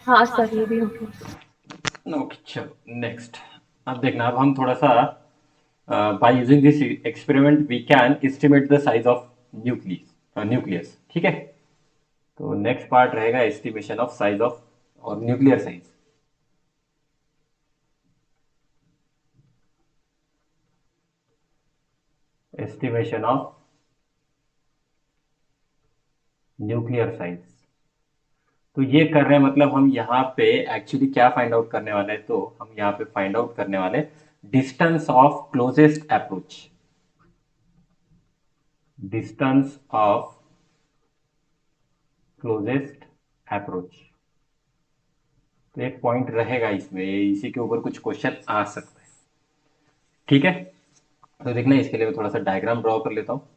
हाँ सर, ये भी हो गया। ओके, चलो नेक्स्ट। अब देखना, अब हम थोड़ा सा by using this experiment we can estimate the size of nucleus, ठीक है? तो नेक्स्ट पार्ट रहेगा एस्टिमेशन ऑफ साइज ऑफ और nuclear size. Estimation of nuclear size. तो ये कर रहे हैं, मतलब हम यहाँ पे एक्चुअली क्या फाइंड आउट करने वाले हैं, तो हम यहाँ पे फाइंड आउट करने वाले distance of closest approach, distance of closest approach. तो एक पॉइंट रहेगा इसमें, इसी के ऊपर कुछ क्वेश्चन आ सकता है, ठीक है? तो देखना, इसके लिए मैं थोड़ा सा डायग्राम ड्रॉ कर लेता हूँ।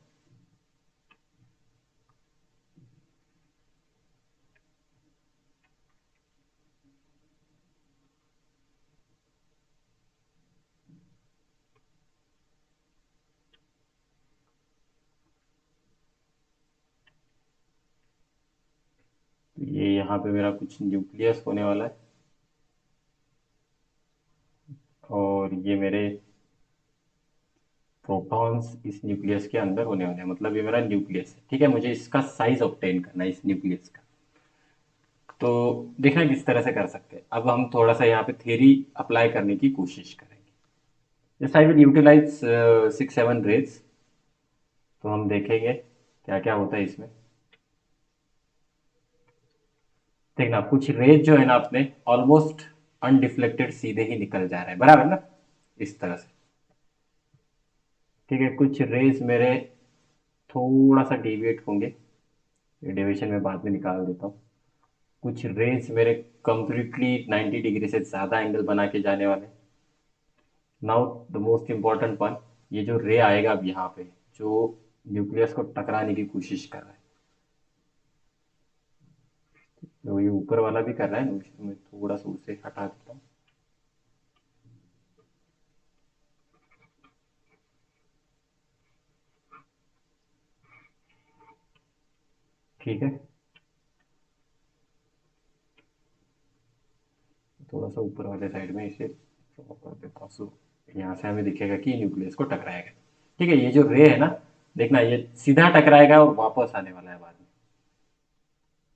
तो ये यहाँ पे मेरा कुछ न्यूक्लियस होने वाला है, और ये मेरे प्रोटॉन्स इस न्यूक्लियस के अंदर होने वाले हैं, मतलब ये मेरा न्यूक्लियस है, ठीक है? मुझे इसका साइज ऑब्टेन करना है इस न्यूक्लियस का। तो देखना किस तरह से कर सकते हैं। अब हम थोड़ा सा यहाँ पे थ्योरी अप्लाई करने की कोशिश करेंगे। Just I will utilize 6-7 rays. तो हम देखेंगे क्या क्या होता है इसमें। देखना, कुछ रेज जो है ना अपने ऑलमोस्ट अनडिफ्लेक्टेड सीधे ही निकल जा रहे हैं, बराबर ना, इस तरह से, ठीक है? कुछ रेज मेरे थोड़ा सा डेविएट होंगे, डेविएशन में बाद में निकाल देता हूँ। कुछ रेज मेरे कंप्लीटली 90 डिग्री से ज़्यादा एंगल बना के जाने वाले। Now the most important one, ये जो रे आएगा अब यहाँ पे, जो न्यूक्लियस को टकराने की कोशिश कर रहा है, तो ये ऊपर वाला भी कर रहा है, मैं थोड़ा सा उसे हटा देता हूँ, ठीक है? थोड़ा सा ऊपर वाले साइड में इसे ड्रॉ कर देता हूँ, सो यहाँ से हमें दिखेगा कि न्यूक्लियस को टकराएगा, ठीक है? ये जो रे है ना, देखना ये सीधा टकराएगा और वापस आने वाला है बाद में।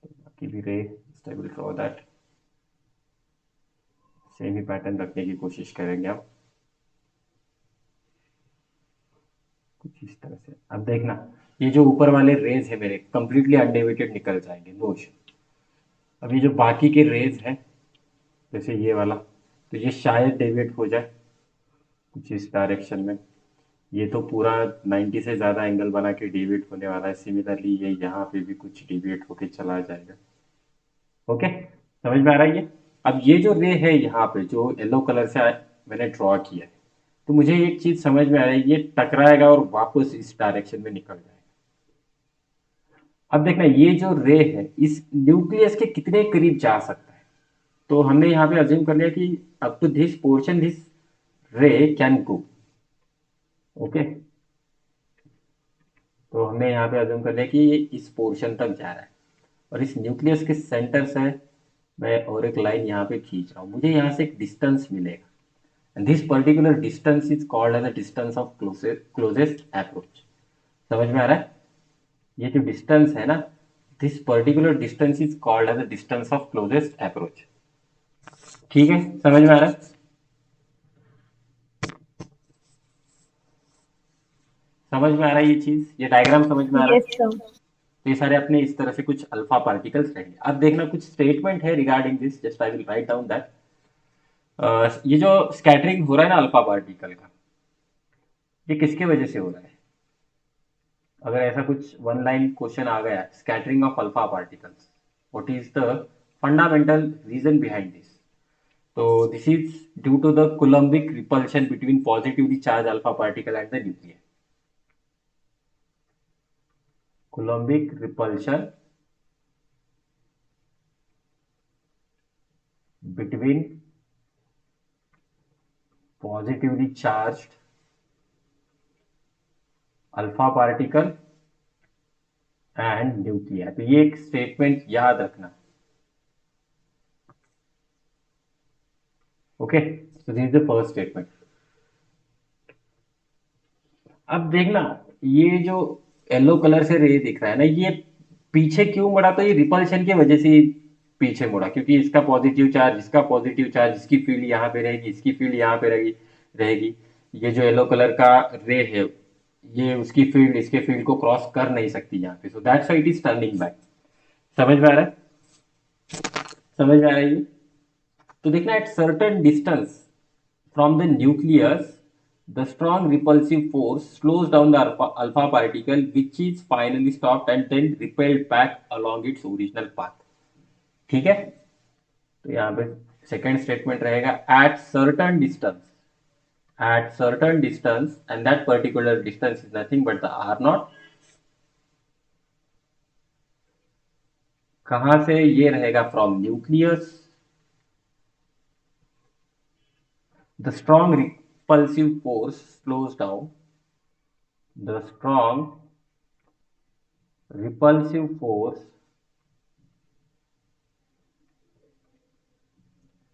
बाकी भी रे, आई will draw that, same he pattern रखने की कोशिश करेंगे आप, कुछ इस तरह से। अब देखना, ये जो ऊपर वाले रेज है मेरे कंप्लीटली अनडेविएटेड निकल जाएंगे, नो इशू। अब ये जो बाकी के रेज हैं, जैसे ये वाला, तो ये शायद डेविएट हो जाए कुछ इस डायरेक्शन में। ये तो पूरा 90 से ज़्यादा एंगल बना के डेविएट होने वाला है। सिमिलरली ये यहाँ पे भी कुछ डेविएट होके चला जाएगा। ओके, समझ में आ रहा है ये? अब ये जो रे है यहाँ पे जो येलो कलर से मैंने ड्रॉ किया है, तो मुझे एक चीज समझ में आ रही है, ये टकराएगा और वापस इस डायरेक्शन में निकल जाएगा। अब देखना ये जो रे है इस न्यूक्लियस के कितने करीब जा सकता है। तो हमने यहाँ पे अज्यूम कर लिया कि up to this portion this ray can go. Okay, तो हमने यहाँ पे अज्यूम कर लिया कि ये इस पोर्शन तक जा रहा है और इस न्यूक्लियस के सेंटर से मैं और एक लाइन यहाँ पे खींच रहा हूँ, मुझे यहाँ से एक डिस्टेंस मिलेगा। And this particular distance is called as a distance of closest approach. समझ में आ रहा है? ये जो डिस्टेंस है ना, this particular distance is called as a distance of closest approach. ठीक है, समझ में आ रहा है? समझ में आ रहा है ये चीज, ये डायग्राम समझ में आ रहा यस है? सर। तो ये सारे अपने इस तरह से कुछ अल्फा पार्टिकल्स रहेंगे। अब देखना कुछ स्टेटमेंट है regarding this, just I will write down that. ये जो स्कैटरिंग हो रहा है ना अल्फा पार्टिकल का, ये किसके वजह से हो रहा है? अगर ऐसा कुछ वन लाइन क्वेश्चन आ गया, scattering of alpha particles, what is the fundamental reason behind this? तो this is due to the coulombic repulsion between positively charged alpha particle and the nucleus. Coulombic repulsion between positively charged alpha particle and nuclei। तो ये एक statement याद रखना। Okay, so this is the first statement। अब देखना ये जो yellow colour से रे दिख रहा है ना, ये पीछे क्यों मुड़ा? तो ये रिपल्शन की वजह से पीछे मुड़ा, क्योंकि इसका पॉजिटिव चार्ज, इसका पॉजिटिव चार्ज, इसकी फील्ड यहाँ पे रहेगी, इसकी फील्ड यहाँ पे रहेगी। ये जो येलो कलर का रे है, ये उसकी फील्ड इसके फील्ड को क्रॉस कर नहीं सकती यहाँ पे, so that's why it is turning back. समझ में आ रहा है? समझ में आ रहा है ये? तो देखना at certain distance from the nucleus, the strong repulsive force slows down the alpha particle, which is finally stopped and then repelled back along its original path। ठीक है, तो यहाँ पे सेकेंड स्टेटमेंट रहेगा at certain distance and that particular distance is nothing but the r naught। कहां से ये रहेगा? From nucleus. The strong repulsive force slows down, the strong repulsive force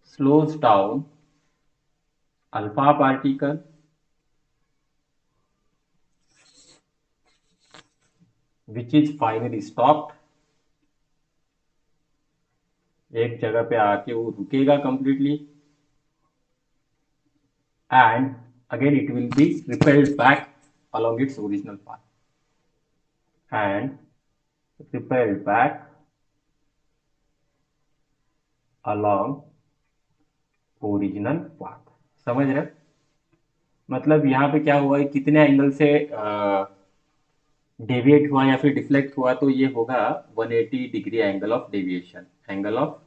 slows down alpha particle, which is finally stopped। एक जगह पे आके वो रुकेगा completely, and again it will be repelled back along its original path and repelled back along original path. समझ रहे? मतलब यहाँ पे क्या हुआ है, कितने एंगल से डेविएट हुआ या फिर डिफ्लेक्ट हुआ, तो ये होगा 180 degree angle of deviation, angle of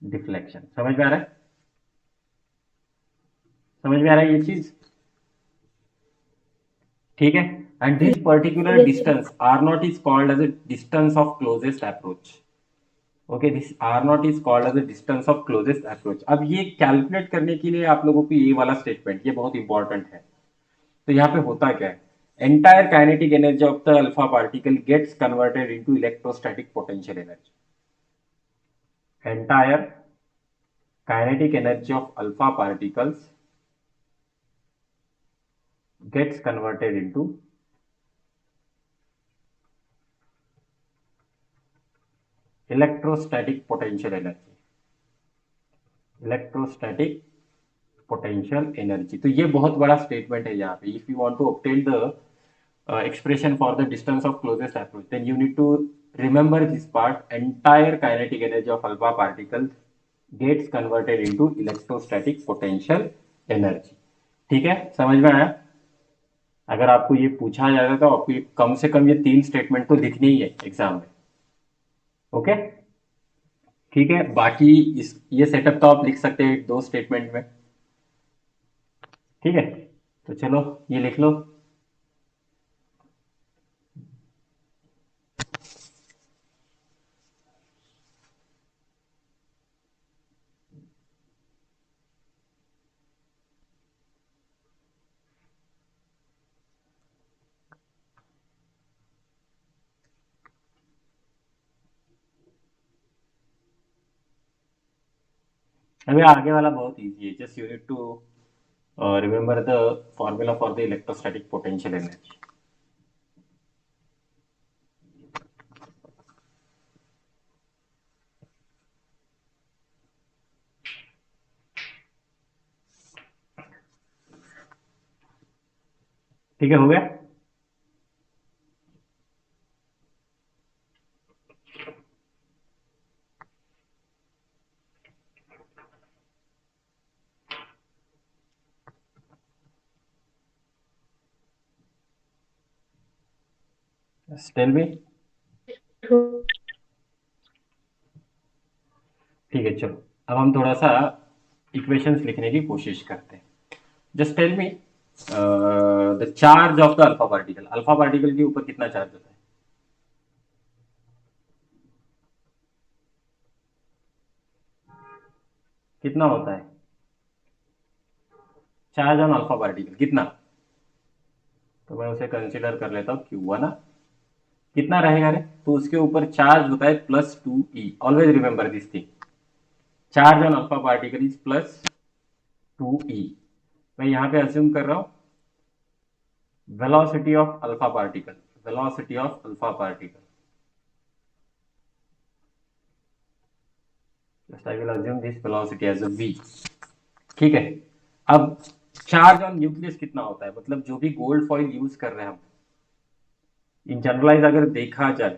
deflection. समझ में आ रहा है? समझ में आ रहा है ये चीज? ठीक है, and this particular yes sir. Distance R naught is called as a distance of closest approach. Okay, this R naught is called as a distance of closest approach. अब ये कैलकुलेट करने के लिए आप लोगों को ये वाला स्टेटमेंट ये बहुत इंपॉर्टेंट है। तो यहाँ पे होता क्या है, entire kinetic energy of the alpha particle gets converted into electrostatic potential energy. Entire kinetic energy of alpha particles gets converted into electrostatic potential energy। Electrostatic potential energy, तो ये बहुत बड़ा स्टेटमेंट है यहाँ पे। If you want to obtain the expression for the distance of closest approach, then you need to remember this part, entire kinetic energy of alpha particles gets converted into electrostatic potential energy. ठीक है, समझ में आया? अगर आपको ये पूछा जाता तो आपको कम से कम ये 3 स्टेटमेंट तो लिखनी ही है एग्जाम में। ओके, ठीक है। बाकी इस ये सेटअप तो आप लिख सकते हैं 2 स्टेटमेंट में। ठीक है, तो चलो ये लिख लो। अभी आगे वाला बहुत इजी है, just you need to remember the formula for the electrostatic potential energy. ठीक है, हो गया। Tell me. ठीक है, चलो अब हम थोड़ा सा इक्वेशंस लिखने की कोशिश करते हैं। Just tell me the charge of the alpha particle. Alpha particle के ऊपर कितना चार्ज होता है? कितना होता है चार्ज ऑन अल्फा पार्टिकल, कितना? तो मैं उसे कंसिडर कर लेता हूँ Q1 ना। कितना रहेगा रे? तो उसके ऊपर चार्ज होता है +2e। Always remember this thing, charge on alpha particle is +2e। मैं यहाँ पे अज्यूम कर रहा हूँ velocity of alpha particle, velocity of alpha particle, just I will assume this velocity as a v। ठीक है, अब चार्ज ऑन न्यूक्लियस कितना होता है, मतलब जो भी गोल्ड फॉइल यूज कर रहे हैं हम, इन जनरलाइज अगर देखा जाए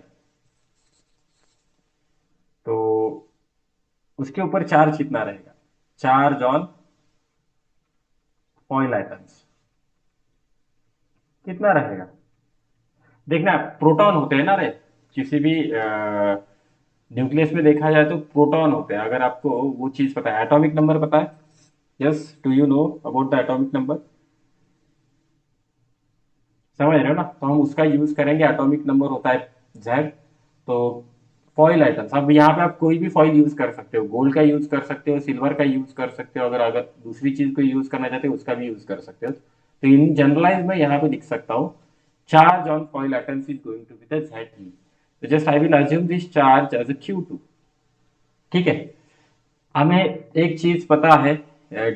तो उसके ऊपर चार्ज कितना रहेगा? चार्ज ऑन फॉइल आइटम्स कितना रहेगा? देखना, प्रोटॉन होते हैं ना रे, किसी भी न्यूक्लियस में देखा जाए तो प्रोटॉन होते हैं। अगर आपको वो चीज पता है, एटॉमिक नंबर पता है? Yes, do you know about the atomic number? समझ रहे हो ना, तो हम उसका यूज करेंगे। एटॉमिक नंबर होता है जेड। तो फॉइल आइटम्स, अब यहाँ पे आप कोई भी फॉइल यूज कर सकते हो, गोल्ड का यूज कर सकते हो, सिल्वर का यूज कर सकते हो, अगर अगर दूसरी चीज को यूज करना चाहते हो उसका भी यूज कर सकते हो। तो इन जनरलाइज में यहाँ पे लिख सकता हूँ charge on foil atoms is going to be the Z E. तो just I will assume this charge as a Q2। ठीक है, हमें एक चीज पता है,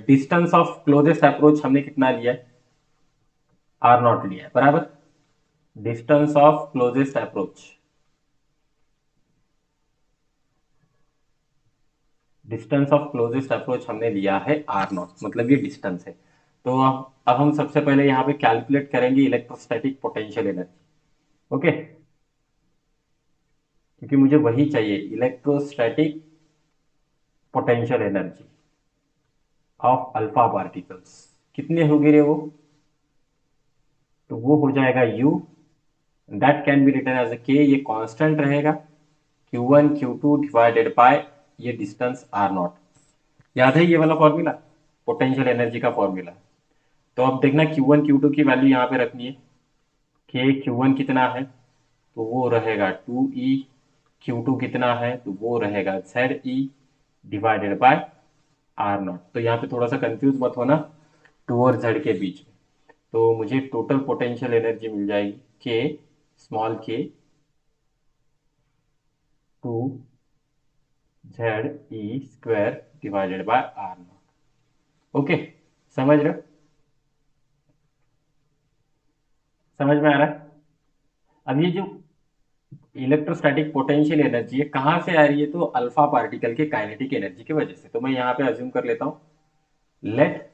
डिस्टेंस ऑफ क्लोजेस्ट अप्रोच हमने कितना लिया है? R0 लिया है, बराबर। Distance of closest approach, distance of closest approach हमने लिया है R0, मतलब ये डिस्टेंस है। तो अब हम सबसे पहले यहाँ पे कैलकुलेट करेंगे इलेक्ट्रोस्टैटिक पोटेंशियल एनर्जी। ओके, क्योंकि मुझे वही चाहिए, electrostatic potential energy of alpha particles. कितने होगी रे वो? तो वो हो जाएगा U, that can be written as a K, ये कांस्टेंट रहेगा। Q1 Q2 डिवाइडेड बाय ये डिस्टेंस R0। याद है ये वाला फॉर्मूला, पोटेंशियल एनर्जी का फॉर्मूला? तो अब देखना Q1 Q2 की वैल्यू यहाँ पे रखनी है। K Q1 कितना है? तो वो रहेगा 2e। Q2 कितना है? तो वो रहेगा ZE डिवाइडेड बाय R0। तो यहाँ पे थोड़ा सा कंफ्यूज मत होना 2 और Z के बीच में। तो मुझे टोटल पोटेंशियल एनर्जी मिल जाएगी K, small k, 2ZE² divided by R0। Okay, समझ रहे हो? समझ में आ रहा है? अब ये जो इलेक्ट्रोस्टैटिक पोटेंशियल एनर्जी है कहाँ से आ रही है? तो अल्फा पार्टिकल के काइनेटिक एनर्जी की वजह से। तो मैं यहाँ पे अज्यूम कर लेता हूँ, let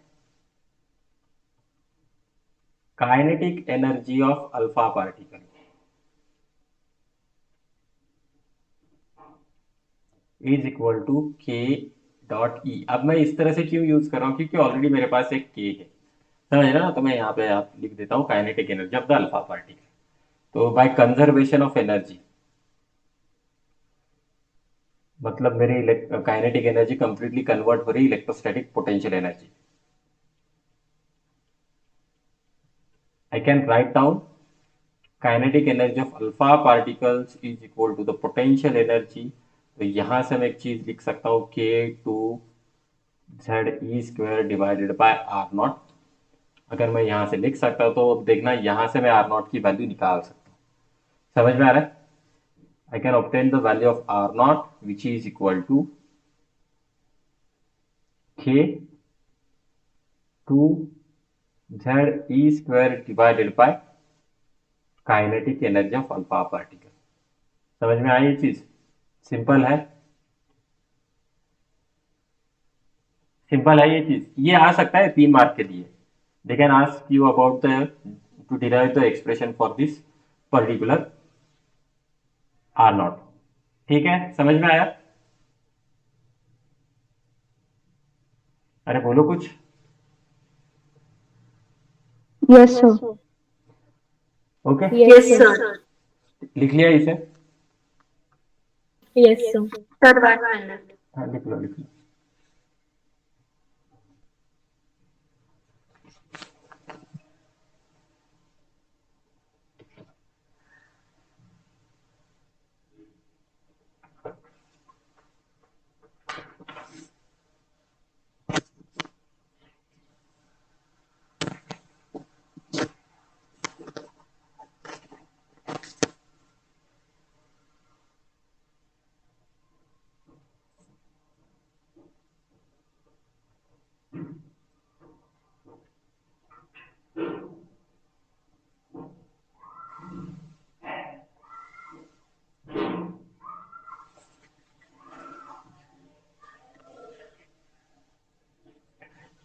kinetic energy of alpha particle is equal to K dot E. अब मैं इस तरह से क्यों यूज कर रहा हूँ, क्योंकि ऑलरेडी मेरे पास एक के है, समझ रहे हो ना। तो मैं यहाँ पे आप लिख देता हूँ kinetic energy of the alpha particle. तो बाय कंजर्वेशन ऑफ एनर्जी, मतलब मेरी काइनेटिक एनर्जी कंप्लीटली कन्वर्ट हो रही electrostatic potential energy. I can write down kinetic energy of alpha particles is equal to the potential energy. तो यहां से मैं एक चीज लिख सकता हूँ, K two Z E square divided by R naught. अगर मैं यहां से लिख सकता हूँ तो अब देखना, यहां से मैं आर नॉट की वैल्यू निकाल सकता हूँ। समझ में आ रहा है? I can obtain the value of R naught, which is equal to K 2 Z E square divided by kinetic energy of alpha particle. समझ में आई ये चीज? सिंपल है, सिंपल है ये चीज। ये आ सकता है 3 मार्क के लिए। They can ask you about the to derive the expression for this particular R naught. ठीक है, समझ में आया? अरे बोलो कुछ। Yes sir. Okay, yes yes sir. Sir. लिख लिया इसे? यस सर। Sir 1 minute. हाँ लिख लो, लिख लो।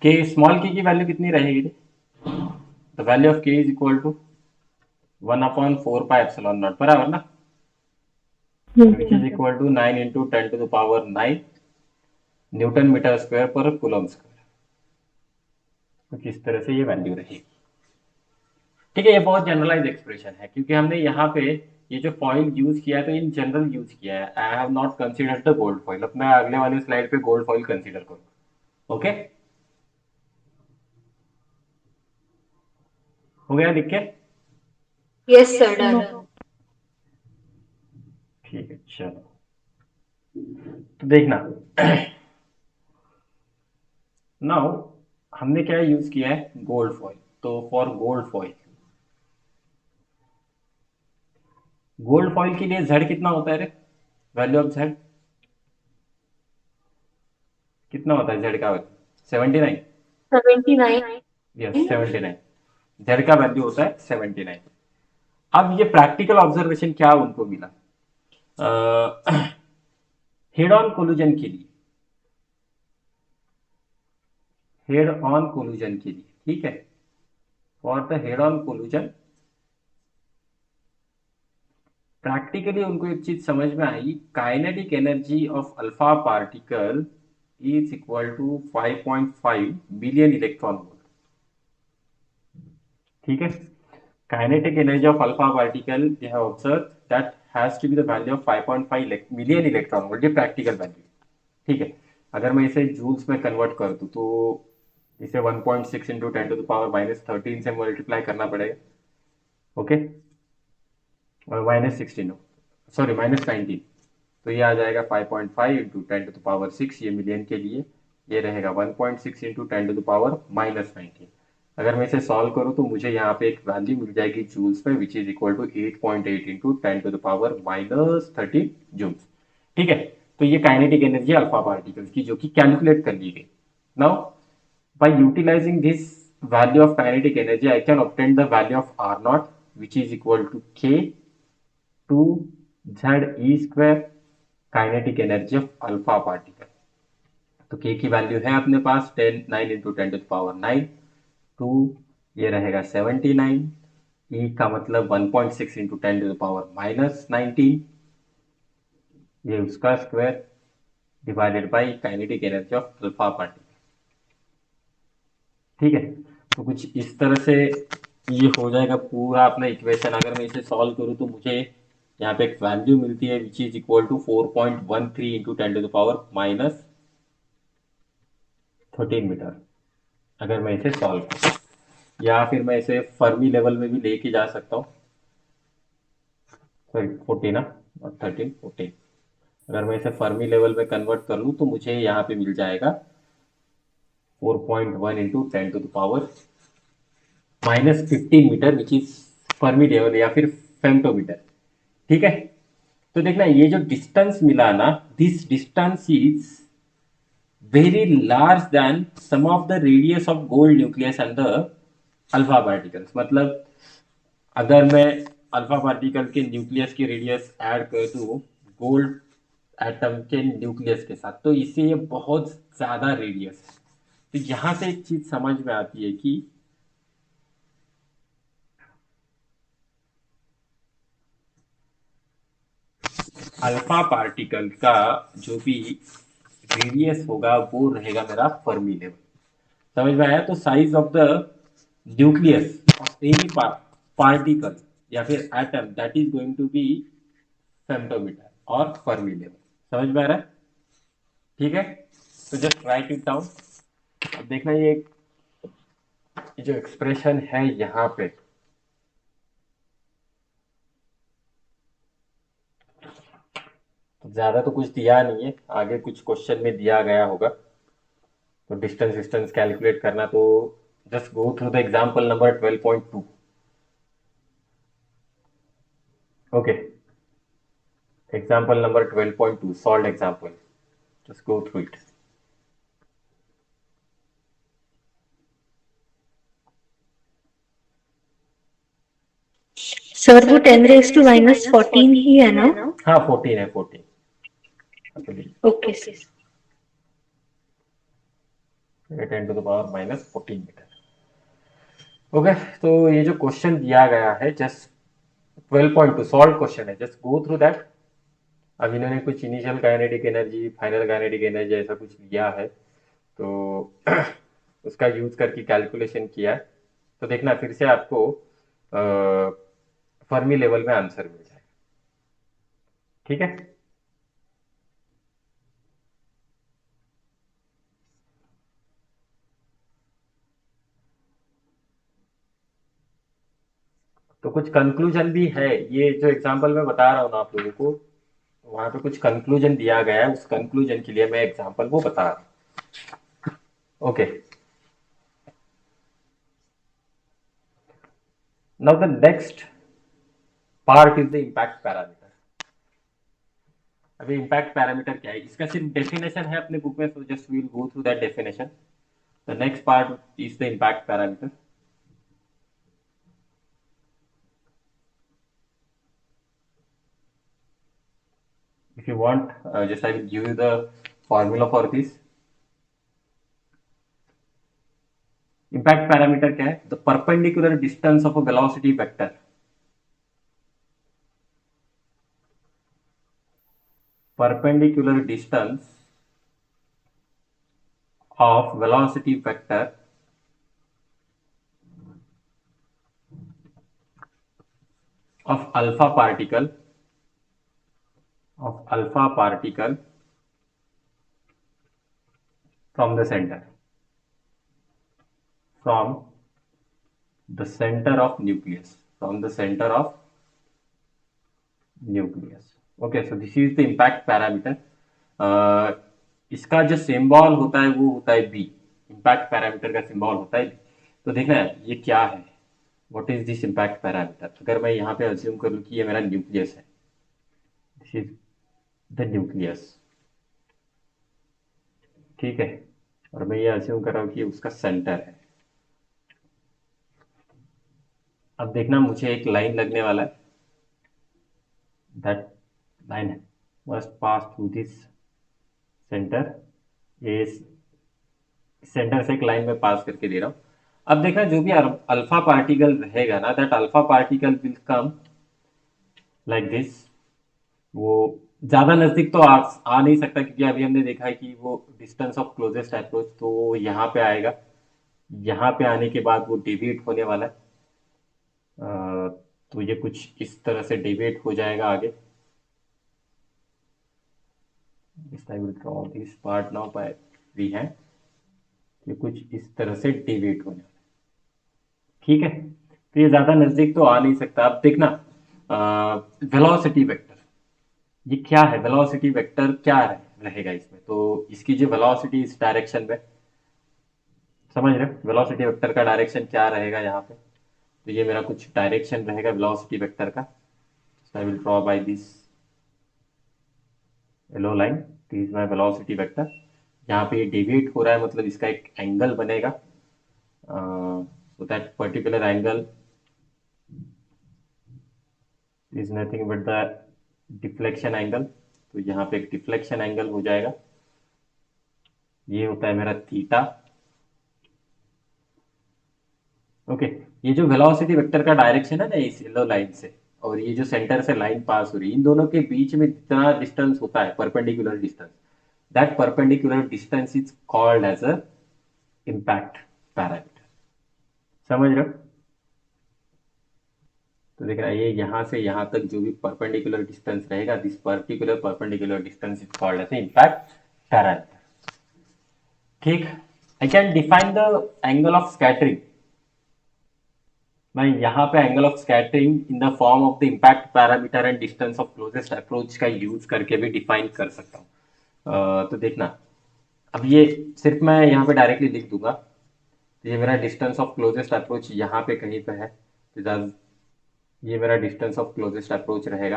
के स्मॉल के की वैल्यू कितनी रहेगी? The value of K is equal to 1/4 pi epsilon naught, बराबर ना? Which is equal to 9 into 10⁻⁹ newton metre square per coulomb square. कुछ इस तरह से ये वैल्यू रहेगी। ठीक है, ये बहुत जनरलाइज एक्सप्रेशन है, क्योंकि हमने यहाँ पे ये जो फॉइल यूज किया है तो इन जनरल यूज किया है। I have not considered the gold foil. अब मैं अगले वाले स्लाइड पे गोल्ड फॉइल कंसीडर करूंगा। ओके, हो गया लिख के? Yes sir, done. ठीक है, चलो तो देखना। नाउ हमने क्या यूज किया है? Gold foil. तो फॉर गोल्ड फॉइल के लिए जेड कितना होता है रे? वैल्यू ऑफ जेड कितना होता है? जेड का वैल्यू 79। 79। यस 79, जेड का वैल्यू होता है 79। अब ये प्रैक्टिकल ऑब्जर्वेशन क्या उनको मिला? हेड ऑन कोलिजन के लिए, हेड ऑन कोलिजन के लिए, ठीक है, for the head on collision practically उनको एक चीज समझ में आई, kinetic energy of alpha particle is equal to 5.5 billion electron volt. ठीक है, kinetic energy of alpha particle we have observed that has to be the value of 5.5 million electron volt, ये practical value. ठीक है, अगर मैं इसे joules में convert कर दूं तो इसे 1.6 इंटू 10⁻⁻13 से मल्टीप्लाई करना पड़ेगा। ओके, और -16, सॉरी -19, तो ये आ जाएगा 5.5 इंटू 10⁻6, ये मिलियन के लिए। ये रहेगा 1.6 इंटू 10⁻−19। अगर मैं इसे सॉल्व करूं तो मुझे यहाँ पे एक वैल्यू मिल जाएगी जूल्स में, which is equal to 8.8 into 10⁻−13 joules. ठीक है, तो ये काइनेटिक एनर्जी अल्फा पार्टिकल्स की जो कि कैलकुलेट कर ली गई। Now by utilizing this value of kinetic energy, I can obtain the value of R naught, which is equal to K 2 Z E square kinetic energy of alpha particle. तो के की value है अपने पास 9 into 10⁻9, 2 ये रहेगा 79, ई का मतलब 1.6 into 10⁻−19, ये उसका square, divided by kinetic energy of alpha particle. ठीक है, तो कुछ इस तरह से ये हो जाएगा पूरा अपना इक्वेशन। अगर मैं इसे सॉल्व करूँ तो मुझे यहाँ पे एक वैल्यू मिलती है which is equal to 4.13 into 10⁻⁻13 metre, अगर मैं इसे सॉल्व करूँ। या फिर मैं इसे फर्मी लेवल में भी लेके जा सकता हूँ। सॉरी 14 ना, और 13 14। अगर मैं इसे फर्मी लेवल में कन्वर्ट कर लूँ तो मुझे यहाँ पे मिल जाएगा 4.1 into 10⁻⁻15 metre which is fermi level या फिर फेम्टोमीटर। ठीक है, तो देखना ये जो डिस्टेंस मिला ना, this distance is very large than sum of the radius of gold nucleus and the alpha particles. मतलब अगर मैं अल्फा पार्टिकल के न्यूक्लियस की रेडियस ऐड कर दूं गोल्ड एटम के न्यूक्लियस के साथ, तो इससे ये बहुत ज्यादा रेडियस है। तो यहां से एक चीज समझ में आती है कि अल्फा पार्टिकल का जो भी रेडियस होगा वो रहेगा मेरा फर्मी लेवल। समझ में आया? तो size of the nucleus of any particle या फिर atom that is going to be femtometre और फर्मी लेवल। समझ में आ रहा है? ठीक है, तो जस्ट राइट इट डाउन। अब देखना ये जो एक्सप्रेशन है यहाँ पे, तो ज्यादा तो कुछ दिया नहीं है, आगे कुछ क्वेश्चन में दिया गया होगा। तो डिस्टेंस डिस्टेंस कैलकुलेट करना, तो just go through the example number 12.2। Okay, example number 12.2 solve example, just go through it. Sir वो 10⁻⁻14 ही है ना? हाँ 14 है, 14। Okay sir. 10⁻⁻14 मीटर। ओके, तो ये जो क्वेश्चन दिया गया है जस्ट 12.2 सॉल्व क्वेश्चन है, जस्ट गो थ्रू दैट। अब इन्होंने कुछ initial kinetic energy, final kinetic energy ऐसा कुछ लिया है, तो उसका यूज करके कैलकुलेशन किया है। तो देखना फिर से आपको फर्मी लेवल में आंसर मिल जाएगा। ठीक है, तो कुछ कंक्लूजन भी है। ये जो एग्जांपल मैं बता रहा हूँ ना आप लोगों को, वहां पे कुछ कंक्लूजन दिया गया है, उस कंक्लूजन के लिए मैं एग्जांपल वो बता रहा हूँ। Okay, now the next part is the impact parameter. अभी इम्पैक्ट पैरामीटर क्या है, इसका सिर्फ डेफिनेशन है अपने बुक में, तो just we'll go through that definition. The next part is the impact parameter. If you want, just I will give you the formula for this. Impact parameter क्या है? The perpendicular distance of a velocity vector. Perpendicular distance of velocity vector of alpha particle from the center, from the center of nucleus, from the center of nucleus. Okay, so this is the impact parameter. इसका जो symbol होता है वो होता है B. Impact parameter का symbol होता है बी। तो देखना है ये क्या है, what is this impact parameter. अगर मैं यहाँ पे अज्यूम कर लूँ कि ये मेरा न्यूक्लियस है, दिस इज द न्यूक्लियस। ठीक है, और मैं ये अज्यूम कर रहा हूँ कि उसका सेंटर है। अब देखना मुझे एक लाइन लगने वाला है, that line must pass through this centre. ये सेंटर से एक लाइन में पास करके दे रहा हूँ। अब देखना जो भी अल्फा पार्टिकल रहेगा ना, that alpha particle will come like this. वो ज्यादा नजदीक तो आ नहीं सकता, क्योंकि अभी हमने देखा है कि वो डिस्टेंस ऑफ क्लोजेस्ट अप्रोच तो यहाँ पे आएगा। यहाँ पे आने के बाद वो डेविएट होने वाला है। तो ये कुछ इस तरह से डेविएट हो जाएगा आगे। Just I will draw this part now by freehand। ये कुछ इस तरह से डेविएट होने वाला है। ठीक है, तो ये ज्यादा नजदीक तो आ नहीं सकता। अब देखना, वेलोसिटी वेक्टर ये क्या है, वेलोसिटी वेक्टर क्या रहेगा इसमें। तो इसकी जो वेलोसिटी इस डायरेक्शन में, समझ रहे हो वेलोसिटी वेक्टर का डायरेक्शन क्या रहेगा यहाँ पे। तो ये मेरा कुछ डायरेक्शन रहेगा वेलोसिटी वेक्टर का। आई will draw by this yellow line, this is my velocity vector. यहाँ पे ये डेविएट हो रहा है, मतलब इसका एक एंगल बनेगा। So that particular angle is nothing but the deflection angle. तो यहाँ पे एक डिफ्लेक्शन एंगल हो जाएगा, ये होता है मेरा थीटा। ओके, ये जो वेलोसिटी वेक्टर का डायरेक्शन है ना इस येलो लाइन से, और ये जो सेंटर से लाइन पास हो रही है, इन दोनों के बीच में जितना डिस्टेंस होता है perpendicular distance, that perpendicular distance is called as a impact parameter. समझ रहे हो। तो देख रहा है ये यहाँ से यहाँ तक जो भी परपेंडिकुलर डिस्टेंस रहेगा, this particular perpendicular distance is called as impact parameter. ठीक, I can define the angle of scattering. मैं यहाँ पे angle of scattering in the form of the impact parameter and distance of closest approach का use करके भी define कर सकता हूँ। तो देखना, अब ये सिर्फ मैं यहाँ पे डायरेक्टली लिख दूंगा। तो ये मेरा डिस्टेंस ऑफ क्लोजेस्ट अप्रोच यहाँ पे कहीं पे है, तो ये मेरा डिस्टेंस ऑफ क्लोजेस्ट अप्रोच रहेगा।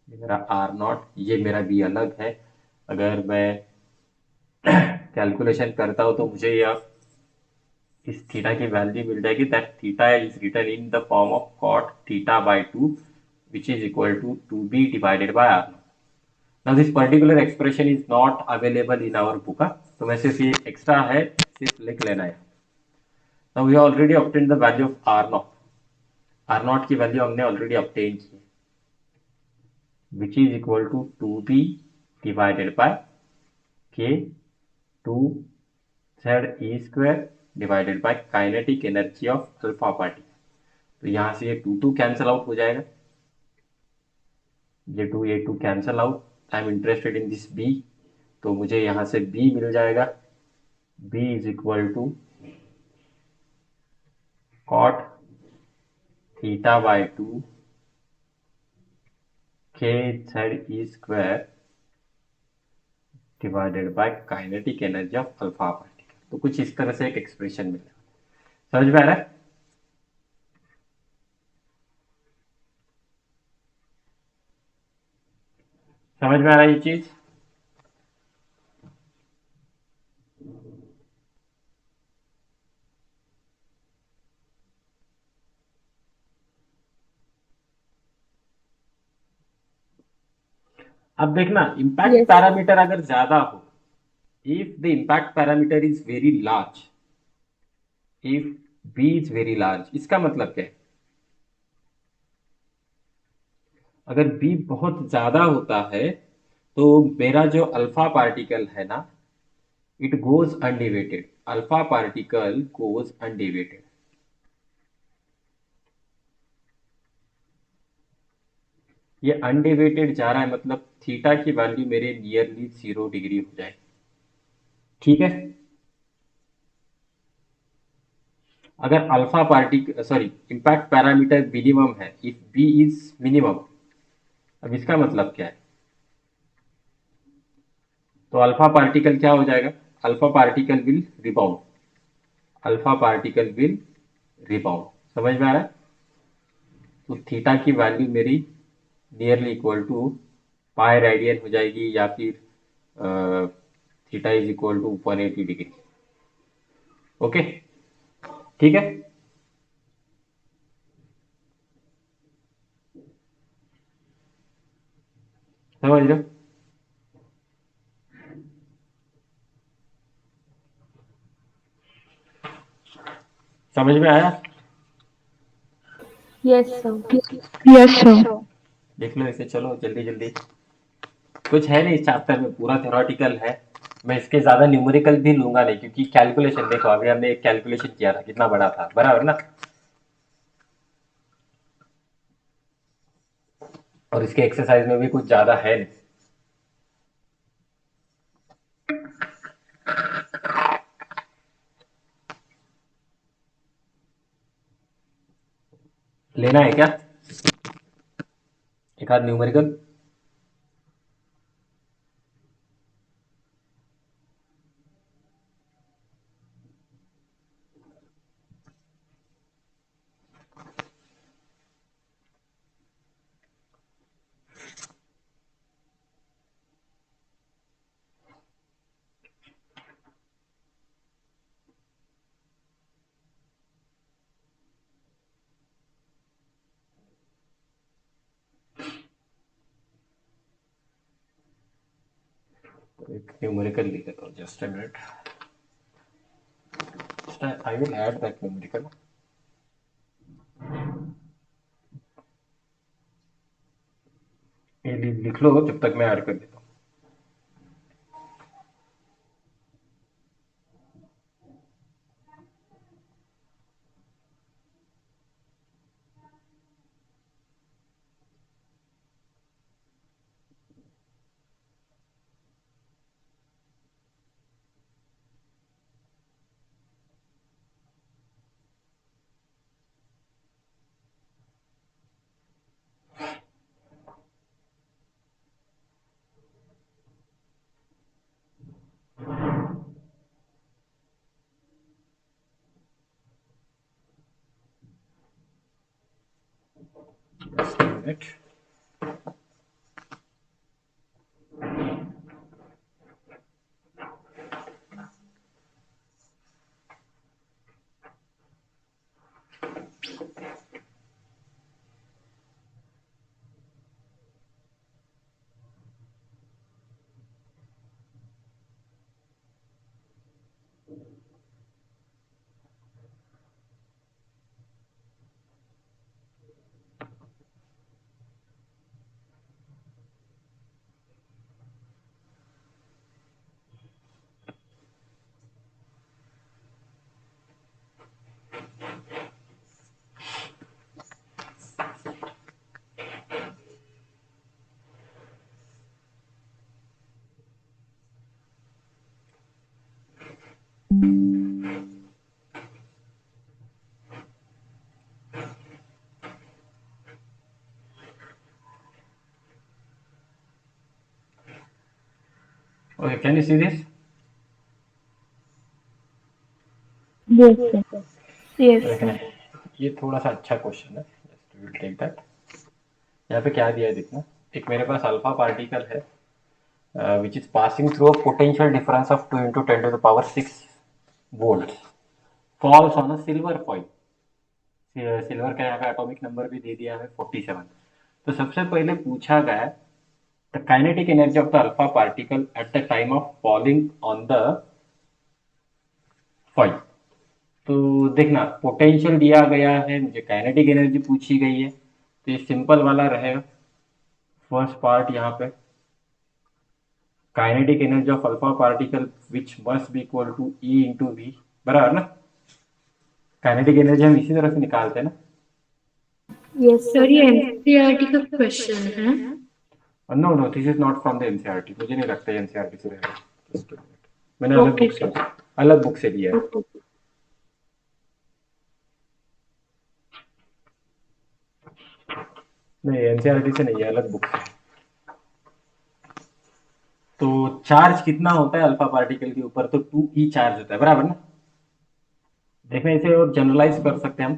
ये मेरा आर नॉट, ये मेरा बी अलग है। अगर मैं कैलकुलेशन करता हूँ तो मुझे यह इस थीटा की वैल्यू मिल जाएगी, that theta is written in the form of cot theta by 2 which is equal to 2b divided by r naught. Now this particular expression is not available in our book, तो मैं सिर्फ ये extra है, सिर्फ लिख लेना है। Now we have already obtained the value of r naught। r naught की वैल्यू हमने ऑलरेडी ऑब्टेन की, which is equal to 2b divided by k 2 z e square divided by kinetic energy of alpha particle। तो यहाँ से ये 2 cancel out हो जाएगा, ये two cancel out. I am interested in this B, तो मुझे यहाँ से बी मिल जाएगा। B is equal to cot theta by 2 के Z E square divided by kinetic energy of alpha particle. तो कुछ इस तरह से एक एक्सप्रेशन मिलेगा। समझ में आ रहा है। समझ में आ रहा है ये चीज। अब देखना, इम्पैक्ट Yes. पैरामीटर अगर ज्यादा हो, if the impact parameter is very large, if B is very large, इसका मतलब क्या है, अगर बी बहुत ज्यादा होता है तो मेरा जो अल्फा पार्टिकल है ना, it goes undeviated, alpha particle goes undeviated. ये अनडिवेटेड जा रहा है, मतलब थीटा की वैल्यू मेरे नियरली 0 डिग्री हो जाए। ठीक है, अगर alpha particle sorry impact parameter minimum है, इफ बी इज मिनिमम, अब इसका मतलब क्या है, तो अल्फा पार्टिकल क्या हो जाएगा, alpha particle will rebound, alpha particle will rebound. समझ में आ रहा है। तो थीटा की वैल्यू मेरी nearly equal to pi radian हो जाएगी, या फिर theta is equal to 180 degree. Okay, ठीक है। समझ लो। समझ में आया। Yes, sir. Yes, sir. देख लो इसे, चलो जल्दी जल्दी। कुछ है नहीं इस चैप्टर में, पूरा थ्योरेटिकल है। मैं इसके ज्यादा न्यूमेरिकल भी लूंगा नहीं, क्योंकि कैलकुलेशन देखो, अभी हमने एक कैलकुलेशन किया था कितना बड़ा था, बराबर ना। और इसके एक्सरसाइज में भी कुछ ज्यादा है नहीं। लेना है क्या एक आध न्यूमेरिकल? एक न्यूमेरिकल लिख लेता हूँ, just a minute. I will add that numerical. ये लिख लो जब तक मैं ऐड कर देता हूँ। Just a minute. Okay, can you see this? Yes, sir. Yes, देखना sir. है, ये थोड़ा सा अच्छा क्वेश्चन है, जस्ट विल टेक दैट। यहाँ पे क्या दिया है देखना। एक मेरे पास अल्फा पार्टिकल है which is passing through a potential difference of 2 into 10⁻6 volt, falls on a silver foil. Silver का यहाँ पे एटॉमिक नंबर भी दे दिया है 47। तो सबसे पहले पूछा गया the kinetic energy of the alpha particle at the time of falling on the foil. तो देखना, पोटेंशियल दिया गया है, मुझे काइनेटिक एनर्जी पूछी गई है, तो ये सिंपल वाला रहेगा फर्स्ट पार्ट। यहाँ पे kinetic energy of alpha particle which must be equal to E into V, बराबर ना। काइनेटिक एनर्जी हम इसी तरह से निकालते हैं ना। Yes, sir sir. ये एनसीईआरटी का क्वेश्चन है। No no, this is not from the NCERT, मुझे नहीं लगता एनसीईआरटी से रहेगा। Just a minute. मैंने ओके सर। अलग बुक से लिया है। ओके। नहीं, एनसीईआरटी से नहीं है, अलग बुक से। तो चार्ज कितना होता है अल्फा पार्टिकल के ऊपर, तो 2e चार्ज होता है, बराबर ना। देखना, इसे और जनरलाइज कर सकते हैं हम।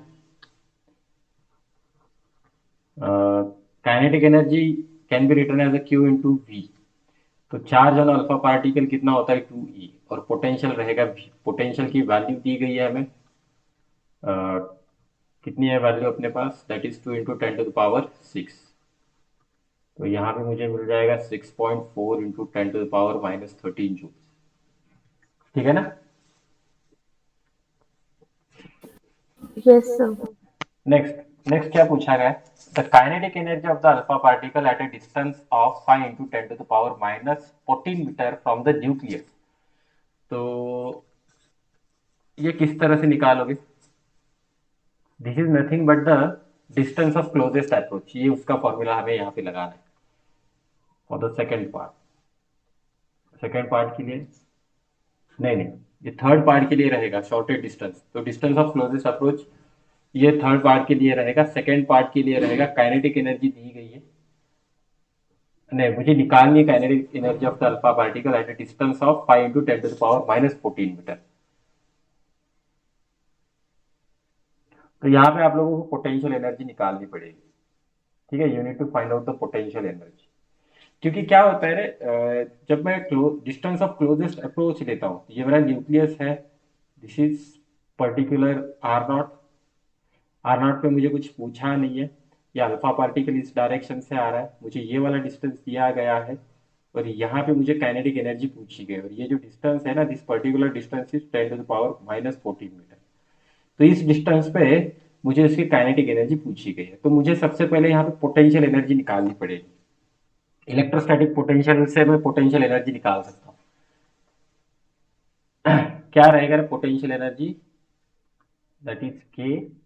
Kinetic energy can be written as a Q into V. तो चार्ज ऑन अल्फा पार्टिकल कितना होता है 2e, और पोटेंशियल रहेगा v। पोटेंशियल की वैल्यू दी गई है हमें, कितनी है वैल्यू अपने पास, दैट इज 2 into 10⁻6। तो यहाँ पे मुझे मिल जाएगा 6.4 into 10⁻−13 जूल। ठीक है ना। Yes, sir. नेक्स्ट, नेक्स्ट क्या पूछा गया है, the kinetic energy of the alpha particle at a distance of 5 into 10⁻⁻14 metre from the nucleus. तो ये किस तरह से निकालोगे? This is nothing but the distance of closest approach, ये उसका फॉर्मूला हमें यहाँ पे लगाना है for the second part. Second part के लिए नहीं नहीं, ये थर्ड पार्ट के लिए रहेगा शॉर्टेड डिस्टेंस, तो डिस्टेंस ऑफ क्लोजेस्ट अप्रोच ये थर्ड पार्ट के लिए रहेगा। सेकेंड पार्ट के लिए रहेगा काइनेटिक एनर्जी दी गई है, नहीं मुझे निकालनी है kinetic energy of the alpha particle at a distance of 5 into 10⁻⁻14 metre. तो यहाँ पे आप लोगों को पोटेंशियल एनर्जी निकालनी पड़ेगी। ठीक है, you need to find out the potential energy. क्योंकि क्या होता है जब मैं डिस्टेंस ऑफ क्लोजेस्ट अप्रोच लेता हूँ, ये मेरा न्यूक्लियस है, this is particular R0। R0 पे मुझे कुछ पूछा नहीं है, ये अल्फा पार्टिकल इस डायरेक्शन से आ रहा है, मुझे ये वाला डिस्टेंस दिया गया है, और यहाँ पे मुझे काइनेटिक एनर्जी पूछी गई, और ये जो डिस्टेंस है ना, this particular distance is 10⁻⁻14 metre. तो इस डिस्टेंस पे मुझे इसकी काइनेटिक एनर्जी पूछी गई है, तो मुझे सबसे पहले यहाँ पे पोटेंशियल एनर्जी निकालनी पड़ेगी। इलेक्ट्रोस्टैटिक पोटेंशियल से मैं पोटेंशियल एनर्जी निकाल सकता हूँ। क्या रहेगा पोटेंशियल एनर्जी? दैट इज के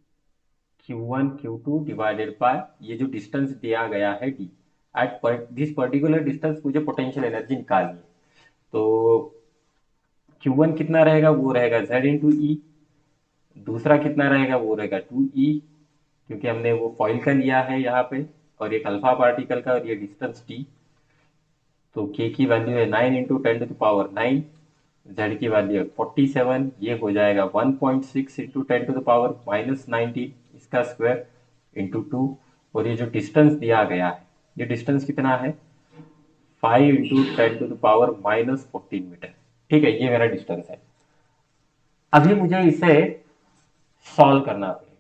Q1 Q2 डिवाइडेड बाय ये जो डिस्टेंस दिया गया है d, at this particular distance मुझे पोटेंशियल एनर्जी निकालनी है। तो Q1 कितना रहेगा? वो रहेगा Z इंटू ई। दूसरा कितना रहेगा? वो रहेगा 2e, क्योंकि हमने वो फॉइल का लिया है यहाँ पे, और एक अल्फा पार्टिकल का, और ये डिस्टेंस t। तो k की वैल्यू है 9 इंटू 10⁻9, z की वैल्यू है 47, ये हो जाएगा 1.6 इंटू 10⁻⁻19 इसका स्क्वायर इंटू 2। और ये जो डिस्टेंस दिया गया है, ये डिस्टेंस कितना है? 5 इंटू 10⁻⁻14 मीटर। ठीक है, ये मेरा डिस्टेंस है। अभी मुझे इसे सॉल्व करना पड़ेगा।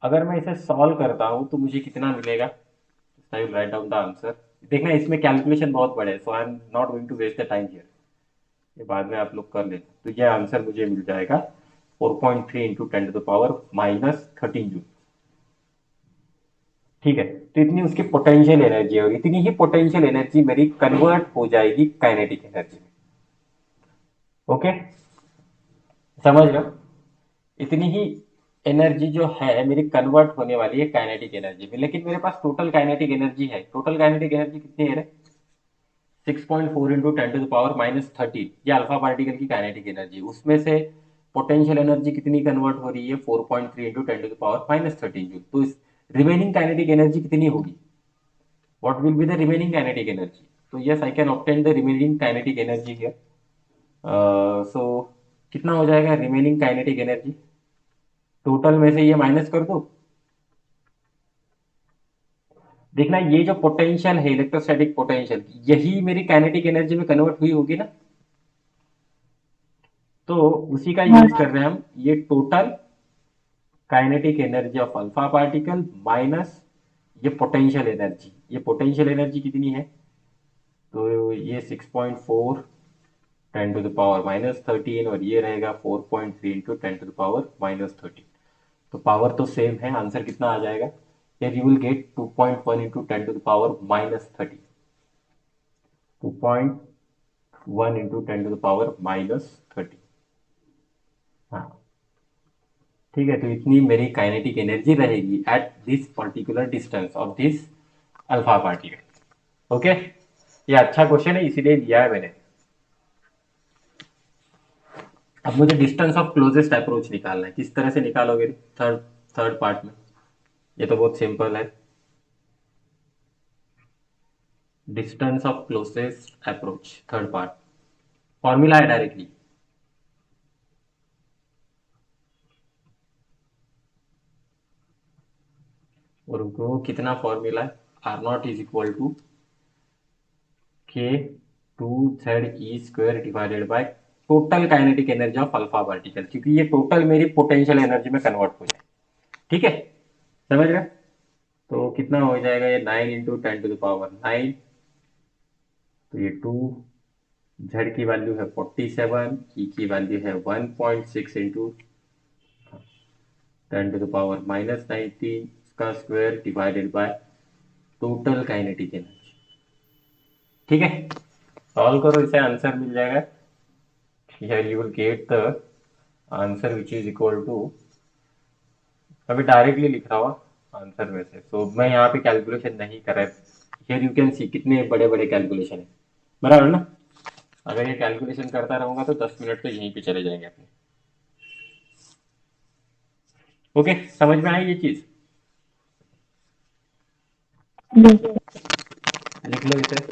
अगर मैं इसे सॉल्व करता हूं तो मुझे कितना मिलेगा? I will write down the answer. देखना इसमें कैलकुलेशन बहुत बड़े है, so I am not going to waste the time here, ये बाद में आप लोग कर लेना। तो ये आंसर मुझे मिल जाएगा 4.3 इंटू 10⁻⁻13 जूल। ठीक है, तो इतनी उसकी पोटेंशियल एनर्जी है, और इतनी ही पोटेंशियल एनर्जी मेरी कन्वर्ट हो जाएगी काइनेटिक एनर्जी में। ओके, समझ रहे हो? इतनी ही एनर्जी जो है मेरी कन्वर्ट होने वाली है काइनेटिक एनर्जी में। लेकिन मेरे पास टोटल काइनेटिक एनर्जी है, टोटल काइनेटिक एनर्जी कितनी है? 6.4 इंटू 10⁻⁻13, ये अल्फा पार्टिकल की काइनेटिक एनर्जी। उसमें से पोटेंशियल एनर्जी कितनी कन्वर्ट हो रही है? 4.3 इंटू 10⁻⁻13 जूल। तो इस रिमेनिंग काइनेटिक एनर्जी कितनी होगी? What will be the remaining kinetic energy? तो yes, I can obtain the remaining kinetic energy here. So कितना हो जाएगा रिमेनिंग काइनेटिक एनर्जी? टोटल में से ये माइनस कर दो। देखना, ये जो पोटेंशियल है इलेक्ट्रोस्टैटिक पोटेंशियल, यही मेरी काइनेटिक एनर्जी में कन्वर्ट हुई होगी ना। तो उसी का यूज कर रहे हैं हम, ये total kinetic energy of alpha particle minus ये पोटेंशियल एनर्जी। ये पोटेंशियल एनर्जी कितनी है? तो ये 6.4 10⁻⁻13, और ये रहेगा 4.3 इंटू 10⁻⁻13। तो पावर तो सेम है, आंसर कितना आ जाएगा? You will gate 2.1 into 10⁻⁻30। 2.1 into 10⁻⁻30। हाँ, ठीक है, तो इतनी मेरी काइनेटिक एनर्जी रहेगी at this particular distance of this alpha particle. Okay, ये अच्छा क्वेश्चन है, इसीलिए दिया है मैंने। अब मुझे डिस्टेंस ऑफ क्लोजेस्ट अप्रोच निकालना है, किस तरह से निकालोगे? थर्ड थर्ड पार्ट में ये तो बहुत सिंपल है। Distance of closest approach third part, formula है डायरेक्टली। और वो कितना फॉर्मूला है? R0 is equal to K2ZE² divided by total kinetic energy of alpha particle, क्योंकि ये टोटल मेरी पोटेंशियल एनर्जी में कन्वर्ट हो जाए। ठीक है, समझ रहे? तो कितना हो जाएगा ये? 9 इंटू 10⁻9, तो ये 2 Z की वैल्यू है 47, E की वैल्यू है 1.6 इंटू 10⁻⁻19 का square divided by total kinetic energy. ठीक है, सॉल्व करो, इसे आंसर मिल जाएगा। Here you will get the answer which is equal to, अभी डायरेक्टली लिख रहा हूँ आंसर में से, तो मैं यहाँ पे कैलकुलेशन नहीं कर रहा। हियर यू कैन सी कितने बड़े बड़े कैलकुलेशन है, बराबर ना। अगर ये कैलकुलेशन करता रहूंगा तो 10 मिनट तो यहीं पे चले जाएंगे अपने। ओके, समझ में आई ये चीज? Yes. लिख लो इसे।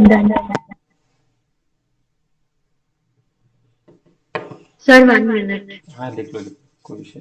Done. Sir, 1 minute. हाँ लिख लो, कोई issue.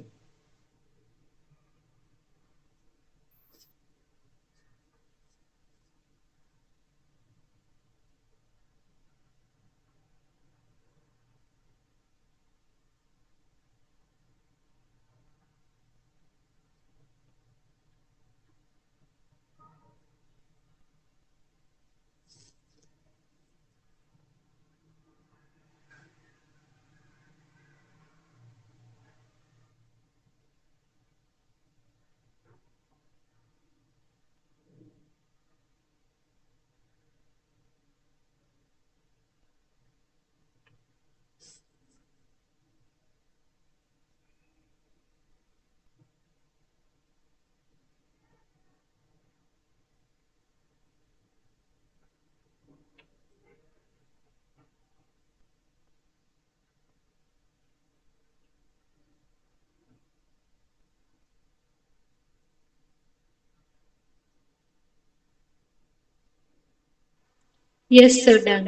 Yes, sir, done.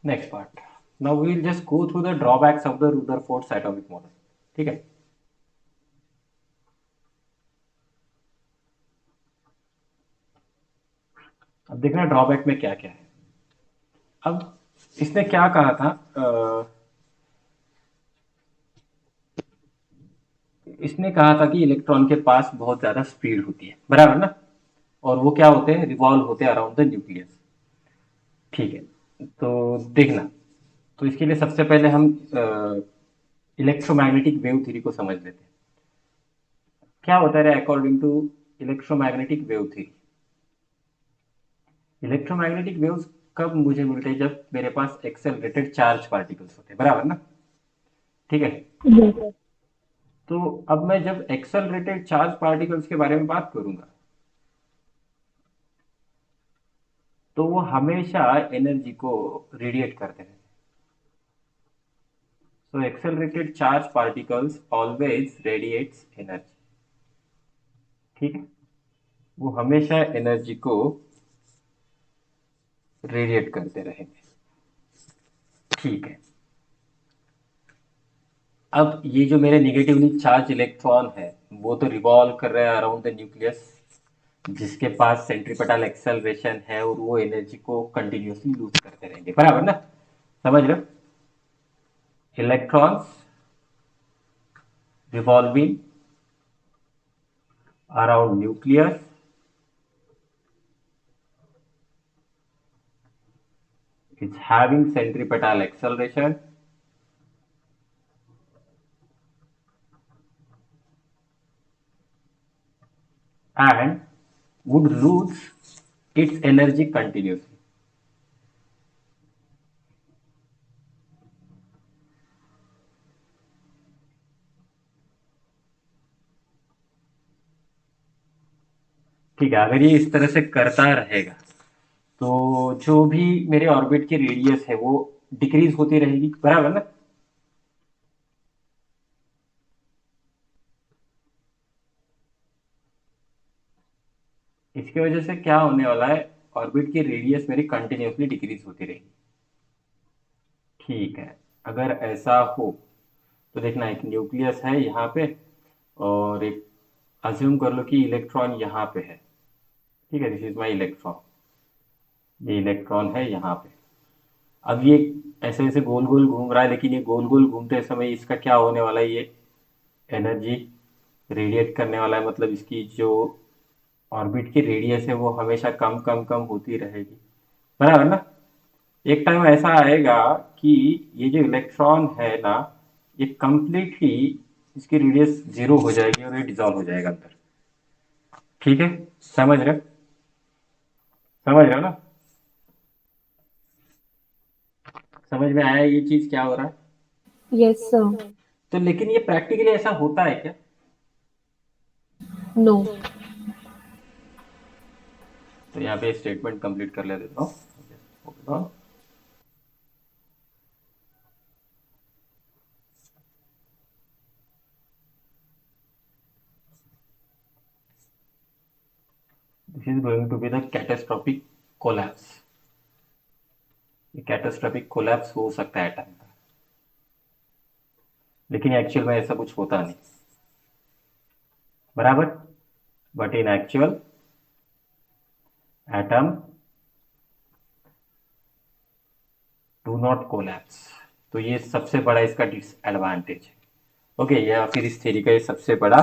Next part, now we will just go through the drawbacks of the Rutherford atomic model. ठीक है, अब देखना ड्रॉबैक में क्या क्या है। अब इसने क्या कहा था, इसने कहा था कि इलेक्ट्रॉन के पास बहुत ज्यादा स्पीड होती है, बराबर ना, और वो क्या होते हैं, रिवॉल्व होते हैं अराउंड द न्यूक्लियस। ठीक है, तो देखना, तो इसके लिए सबसे पहले हम इलेक्ट्रोमैग्नेटिक वेव थ्योरी को समझ लेते हैं। क्या होता है according to electromagnetic wave theory? Electromagnetic waves कब मुझे मिलते हैं? जब मेरे पास एक्सेलरेटेड चार्ज पार्टिकल्स होते हैं, बराबर ना। ठीक है, Yes. तो अब मैं जब एक्सेलरेटेड चार्ज पार्टिकल्स के बारे में बात करूंगा, तो वो हमेशा एनर्जी को रेडिएट करते हैं। So accelerated charge particles always radiates energy. ठीक है, वो हमेशा एनर्जी को रेडिएट करते रहेंगे। ठीक है, अब ये जो मेरे निगेटिवली चार्ज इलेक्ट्रॉन है, वो तो रिवॉल्व कर रहे हैं अराउंड द न्यूक्लियस, जिसके पास सेंट्रीपेटल एक्सेलरेशन है, और वो एनर्जी को कंटिन्यूसली लूज करते रहेंगे, बराबर ना। समझ रहे हो? Electrons revolving around nucleus is having centripetal acceleration and would lose its energy continuously. ठीक है, अगर ये इस तरह से करता रहेगा तो जो भी मेरे ऑर्बिट की रेडियस है वो डिक्रीज होती रहेगी, बराबर ना। इसकी वजह से क्या होने वाला है, ऑर्बिट की रेडियस मेरी कंटिन्यूसली डिक्रीज होती रहेगी। ठीक है, अगर ऐसा हो तो देखना, एक न्यूक्लियस है यहाँ पे और एक, अज्यूम कर लो कि इलेक्ट्रॉन यहाँ पे है। ठीक है, दिस इज माई इलेक्ट्रॉन, ये इलेक्ट्रॉन है यहाँ पे। अब ये ऐसे ऐसे गोल गोल घूम रहा है, लेकिन ये गोल गोल घूमते समय इसका क्या होने वाला है, ये एनर्जी रेडिएट करने वाला है, मतलब इसकी जो ऑर्बिट की रेडियस है वो हमेशा कम कम कम होती रहेगी, बराबर ना। एक टाइम ऐसा आएगा कि ये जो इलेक्ट्रॉन है ना, ये कंप्लीटली इसकी रेडियस जीरो हो जाएगी और ये डिजॉल्व हो जाएगा अंदर। ठीक है, समझ रहे हो, समझ रहे हो ना, समझ में आया ये चीज क्या हो रहा है। Yes, sir. तो लेकिन ये प्रैक्टिकली ऐसा होता है क्या? No. तो यहाँ पे स्टेटमेंट कंप्लीट कर लेते हो। This is going to be the catastrophic collapse. ये कैटास्ट्रोफिक कोलैप्स हो सकता है टाइम पर, लेकिन एक्चुअल में ऐसा कुछ होता नहीं, बराबर। But in actual atom do not collapse. तो ये सबसे बड़ा इसका डिसएडवांटेज है। ओके, या फिर इस थ्योरी का ये सबसे बड़ा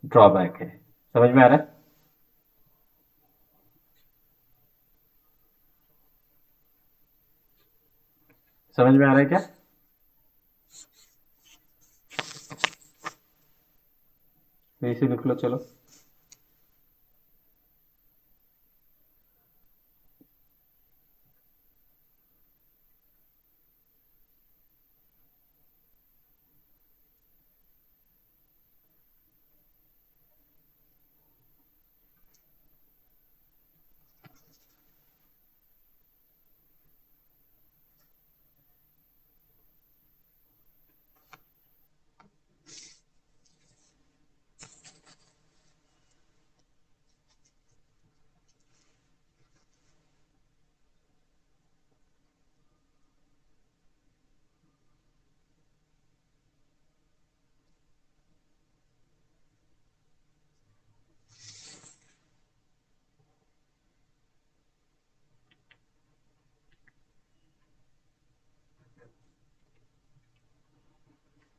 ड्रॉबैक है। समझ में आ रहा है? समझ में आ रहा है क्या? तो इसे लिख लो, चलो।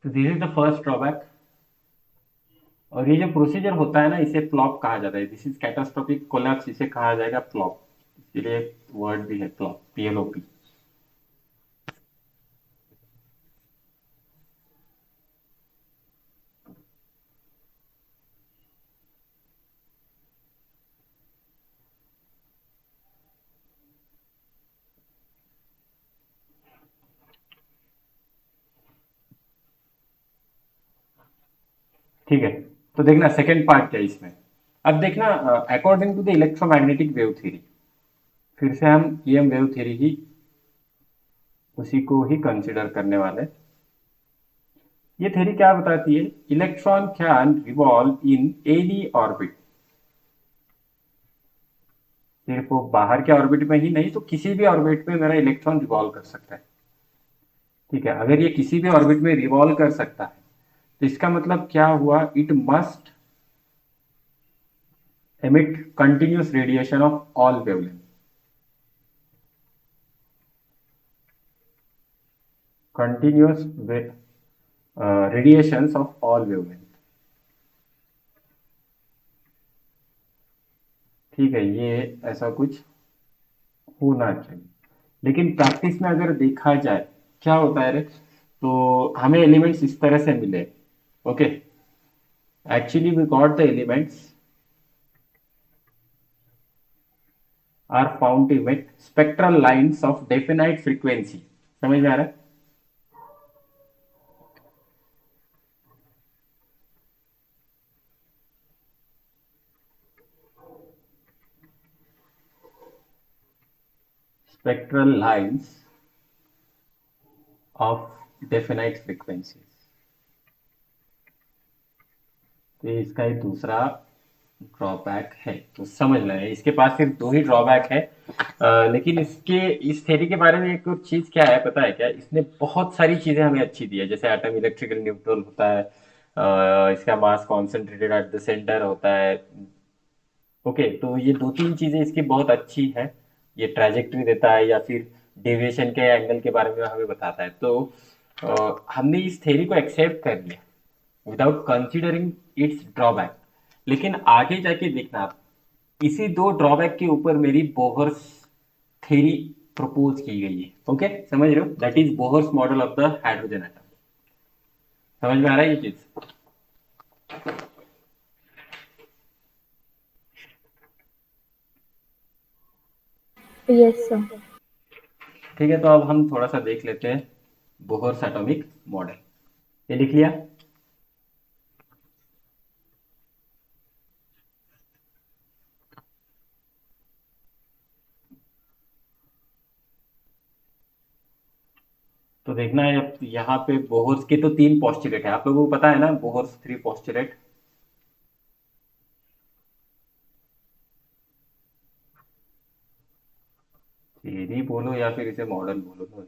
तो this is the first drawback. और ये जो प्रोसीजर होता है ना, इसे फ्लॉप कहा जाता है। दिस इज कैटास्ट्रोफिक कोलैप्स, इसे कहा जाएगा फ्लॉप। इसके लिए वर्ड भी है, फ्लॉप, PLOP। ठीक है, तो देखना सेकेंड पार्ट क्या है इसमें। अब देखना, according to the electromagnetic wave theory, फिर से हम EM वेव थ्योरी ही उसी को ही कंसिडर करने वाले। ये थ्योरी क्या बताती है, electron can revolve in any orbit. सिर्फ वो बाहर के ऑर्बिट में ही नहीं, तो किसी भी ऑर्बिट में मेरा इलेक्ट्रॉन रिवॉल्व कर सकता है। ठीक है, अगर ये किसी भी ऑर्बिट में रिवॉल्व कर सकता है तो इसका मतलब क्या हुआ, it must emit continuous radiation of all wavelength, continuous radiations of all wavelength। ठीक है, ये ऐसा कुछ होना चाहिए। लेकिन प्रैक्टिस में अगर देखा जाए क्या होता है रे, तो हमें एलिमेंट्स इस तरह से मिले। Okay, Actually, we got the elements are found to emit spectral lines of definite frequency. समझ में आ रहा है? Spectral lines of definite frequencies. तो ये इसका एक दूसरा ड्रॉबैक है, तो समझ लें इसके पास सिर्फ दो ही ड्रॉबैक है। लेकिन इसके इस थ्योरी के बारे में एक और चीज क्या है पता है क्या, इसने बहुत सारी चीजें हमें अच्छी दी है, जैसे एटम इलेक्ट्रिकल न्यूट्रल होता है, इसका mass concentrated at the centre होता है। ओके, तो ये दो तीन चीजें इसकी बहुत अच्छी है। ये ट्रैजेक्टरी देता है या फिर डेविएशन के एंगल के बारे में हमें बताता है। तो हमने इस थ्योरी को एक्सेप्ट कर लिया विदाउट कंसिडरिंग इट्स ड्रॉबैक। लेकिन आगे जाके देखना आप, इसी दो ड्रॉबैक के ऊपर मेरी बोहर्स थ्योरी प्रपोज की गई है। ओके, समझ रहे हो? That is Bohr's model of the hydrogen atom. समझ में आ रहा है ये चीज? Yes sir. ठीक है, तो अब हम थोड़ा सा देख लेते हैं बोहर्स एटॉमिक मॉडल। ये लिख लिया? तो देखना है अब यहाँ पे बोहर्स के तो तीन पोस्टुलेट है, आप लोगों को पता है ना, बोहर्स थ्री पोस्टुलेट। थ्योरी बोलो या फिर इसे मॉडल बोलो, no.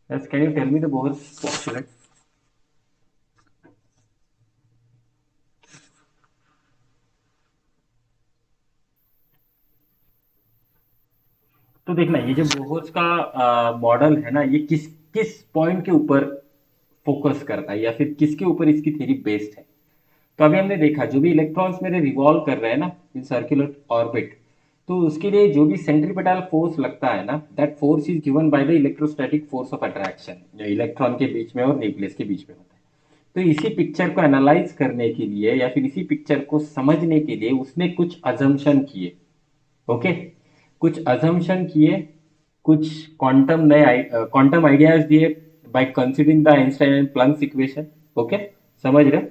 Yes, can you tell me the Bohr's postulate? तो देखना, ये जो बोहर्स का मॉडल है ना, ये किस किस पॉइंट के ऊपर फोकस करता है या फिर किसके ऊपर इसकी थ्योरी बेस्ड है। तो अभी हमने देखा जो भी इलेक्ट्रॉन्स मेरे रिवॉल्व कर रहे हैं ना इन सर्कुलर ऑर्बिट, तो उसके लिए जो भी सेंट्रीपिटल फोर्स लगता है ना, that force is given by the electrostatic force of attraction, जो इलेक्ट्रॉन के बीच में और न्यूक्लियस के बीच में होता है। तो इसी पिक्चर को एनालाइज करने के लिए या फिर इसी पिक्चर को समझने के लिए उसने कुछ अजम्पशन किए। ओके, कुछ अजम्पशन किए, कुछ क्वांटम नए क्वांटम आइडियाज दिए by considering the Einstein and Planck's equation. Okay, समझ रहे?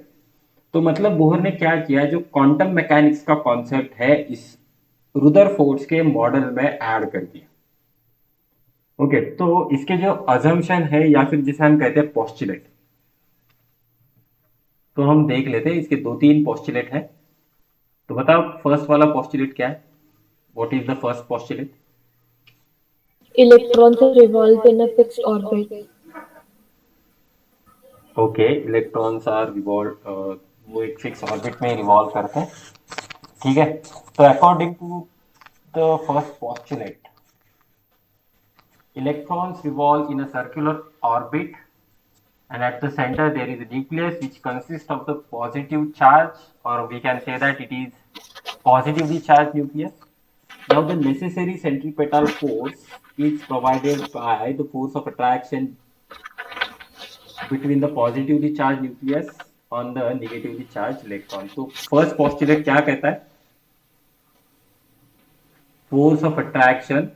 तो मतलब बोहर ने क्या किया, जो क्वांटम मैकेनिक्स का कॉन्सेप्ट है इस रुदरफोर्ड के मॉडल में ऐड कर दिया। ओके, तो इसके जो अजम्पशन है या फिर जिसे हम कहते हैं पोस्टुलेट, तो हम देख लेते हैं। इसके दो तीन पोस्टुलेट है, तो बताओ फर्स्ट वाला पोस्टुलेट क्या है? What is the first postulate? Electrons revolve in a fixed orbit. Okay, electrons are revolve, वो एक फिक्स ऑर्बिट में रिवॉल्व करते हैं। ठीक है, तो according to the first postulate, electrons revolve in a circular orbit, and at the center there is a nucleus which consists of the positive charge, or we can say that it is positively charged nucleus. Now the necessary centripetal force is provided by the force of attraction between the positively charged nucleus on the negatively charged electron. तो first postulate क्या कहता है? Force of attraction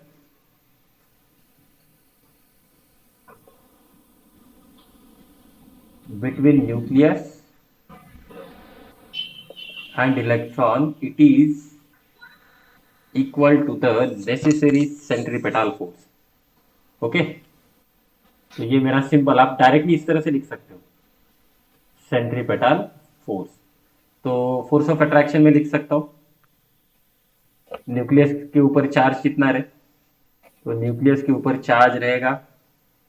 between nucleus and electron, it is equal to the necessary centripetal force. Okay, तो ये मेरा simple, आप directly इस तरह से लिख सकते हो, सेंट्रीपेटल फोर्स। तो फोर्स ऑफ अट्रैक्शन में लिख सकता हूँ, न्यूक्लियस के ऊपर चार्ज कितना रहे, तो न्यूक्लियस के ऊपर चार्ज रहेगा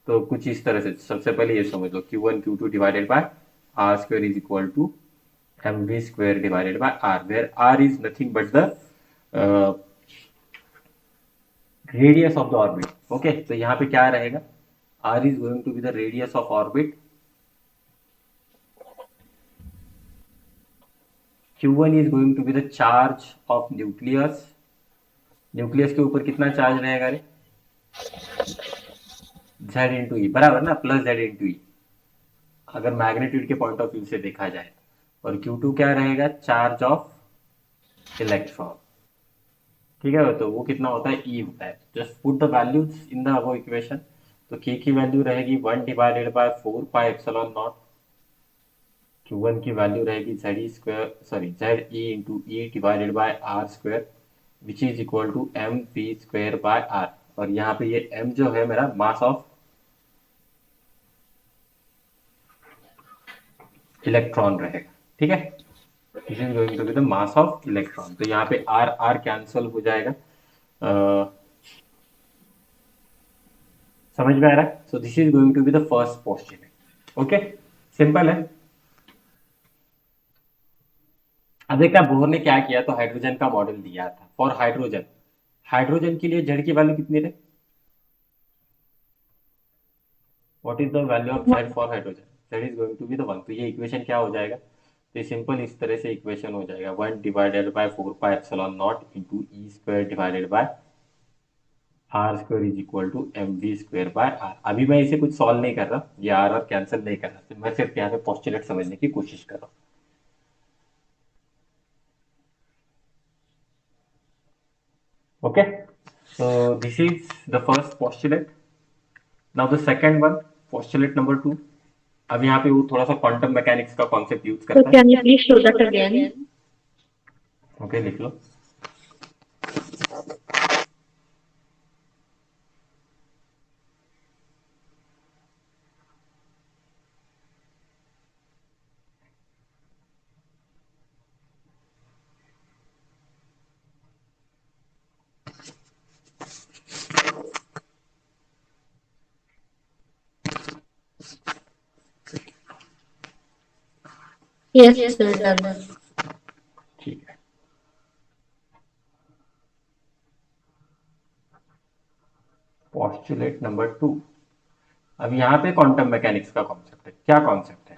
तो कुछ इस तरह से। सबसे पहले ये समझ लो, Q1 Q2 divided by R square is equal to mv square divided by R, where R is nothing but the radius of the orbit. Okay, तो यहाँ पे क्या रहेगा, r is going to be the radius of orbit, q1 is going to be the charge of nucleus, nucleus के ऊपर कितना charge रहेगा रे, z इंटू ई, बराबर ना, प्लस z इंटू ई, अगर मैग्नीट्यूड के पॉइंट ऑफ व्यू से देखा जाए। और Q2 क्या रहेगा, चार्ज ऑफ इलेक्ट्रॉन। ठीक है, तो वो कितना होता है, ई होता है। Just put the values in the above equation. तो के की वैल्यू रहेगी 1/4 पाई एप्सिलॉन नॉट। Q1 की वैल्यू रहेगी Z E square, sorry Z E into E divided by R square, which is equal to M V square by R. और यहाँ पे ये m जो है मेरा मास ऑफ इलेक्ट्रॉन रहेगा। ठीक है, this is going to be the mass of electron. तो यहाँ पे आर आर कैंसल हो जाएगा। समझ में आ रहा है? So this is going to be the first postulate. Okay, simple है। अब देखा बोर ने क्या किया, तो हाइड्रोजन का मॉडल दिया था फॉर हाइड्रोजन। हाइड्रोजन के लिए जेड की वैल्यू कितनी रहे, what is the value of Z for hydrogen, Z is going to be the 1। तो ये इक्वेशन क्या हो जाएगा, तो ये सिंपल इस तरह से इक्वेशन हो जाएगा, 1/4 pi epsilon naught into E square divided by R square is equal to M V square by R. अभी मैं इसे कुछ सॉल्व नहीं कर रहा, ये आर और कैंसिल नहीं कर रहा, तो मैं सिर्फ यहाँ पे पोस्टुलेट समझने की कोशिश कर रहा हूँ। Okay, so this is the first postulate. Now the second one, postulate number 2। अब यहाँ पे वो थोड़ा सा क्वांटम मैकेनिक्स का कॉन्सेप्ट यूज So करता है। can you please show that again? Okay, लिख लो। Yes, sir, done. ठीक है, पोस्टुलेट नंबर 2। अब यहाँ पे क्वांटम मैकेनिक्स का कॉन्सेप्ट है। क्या कॉन्सेप्ट है,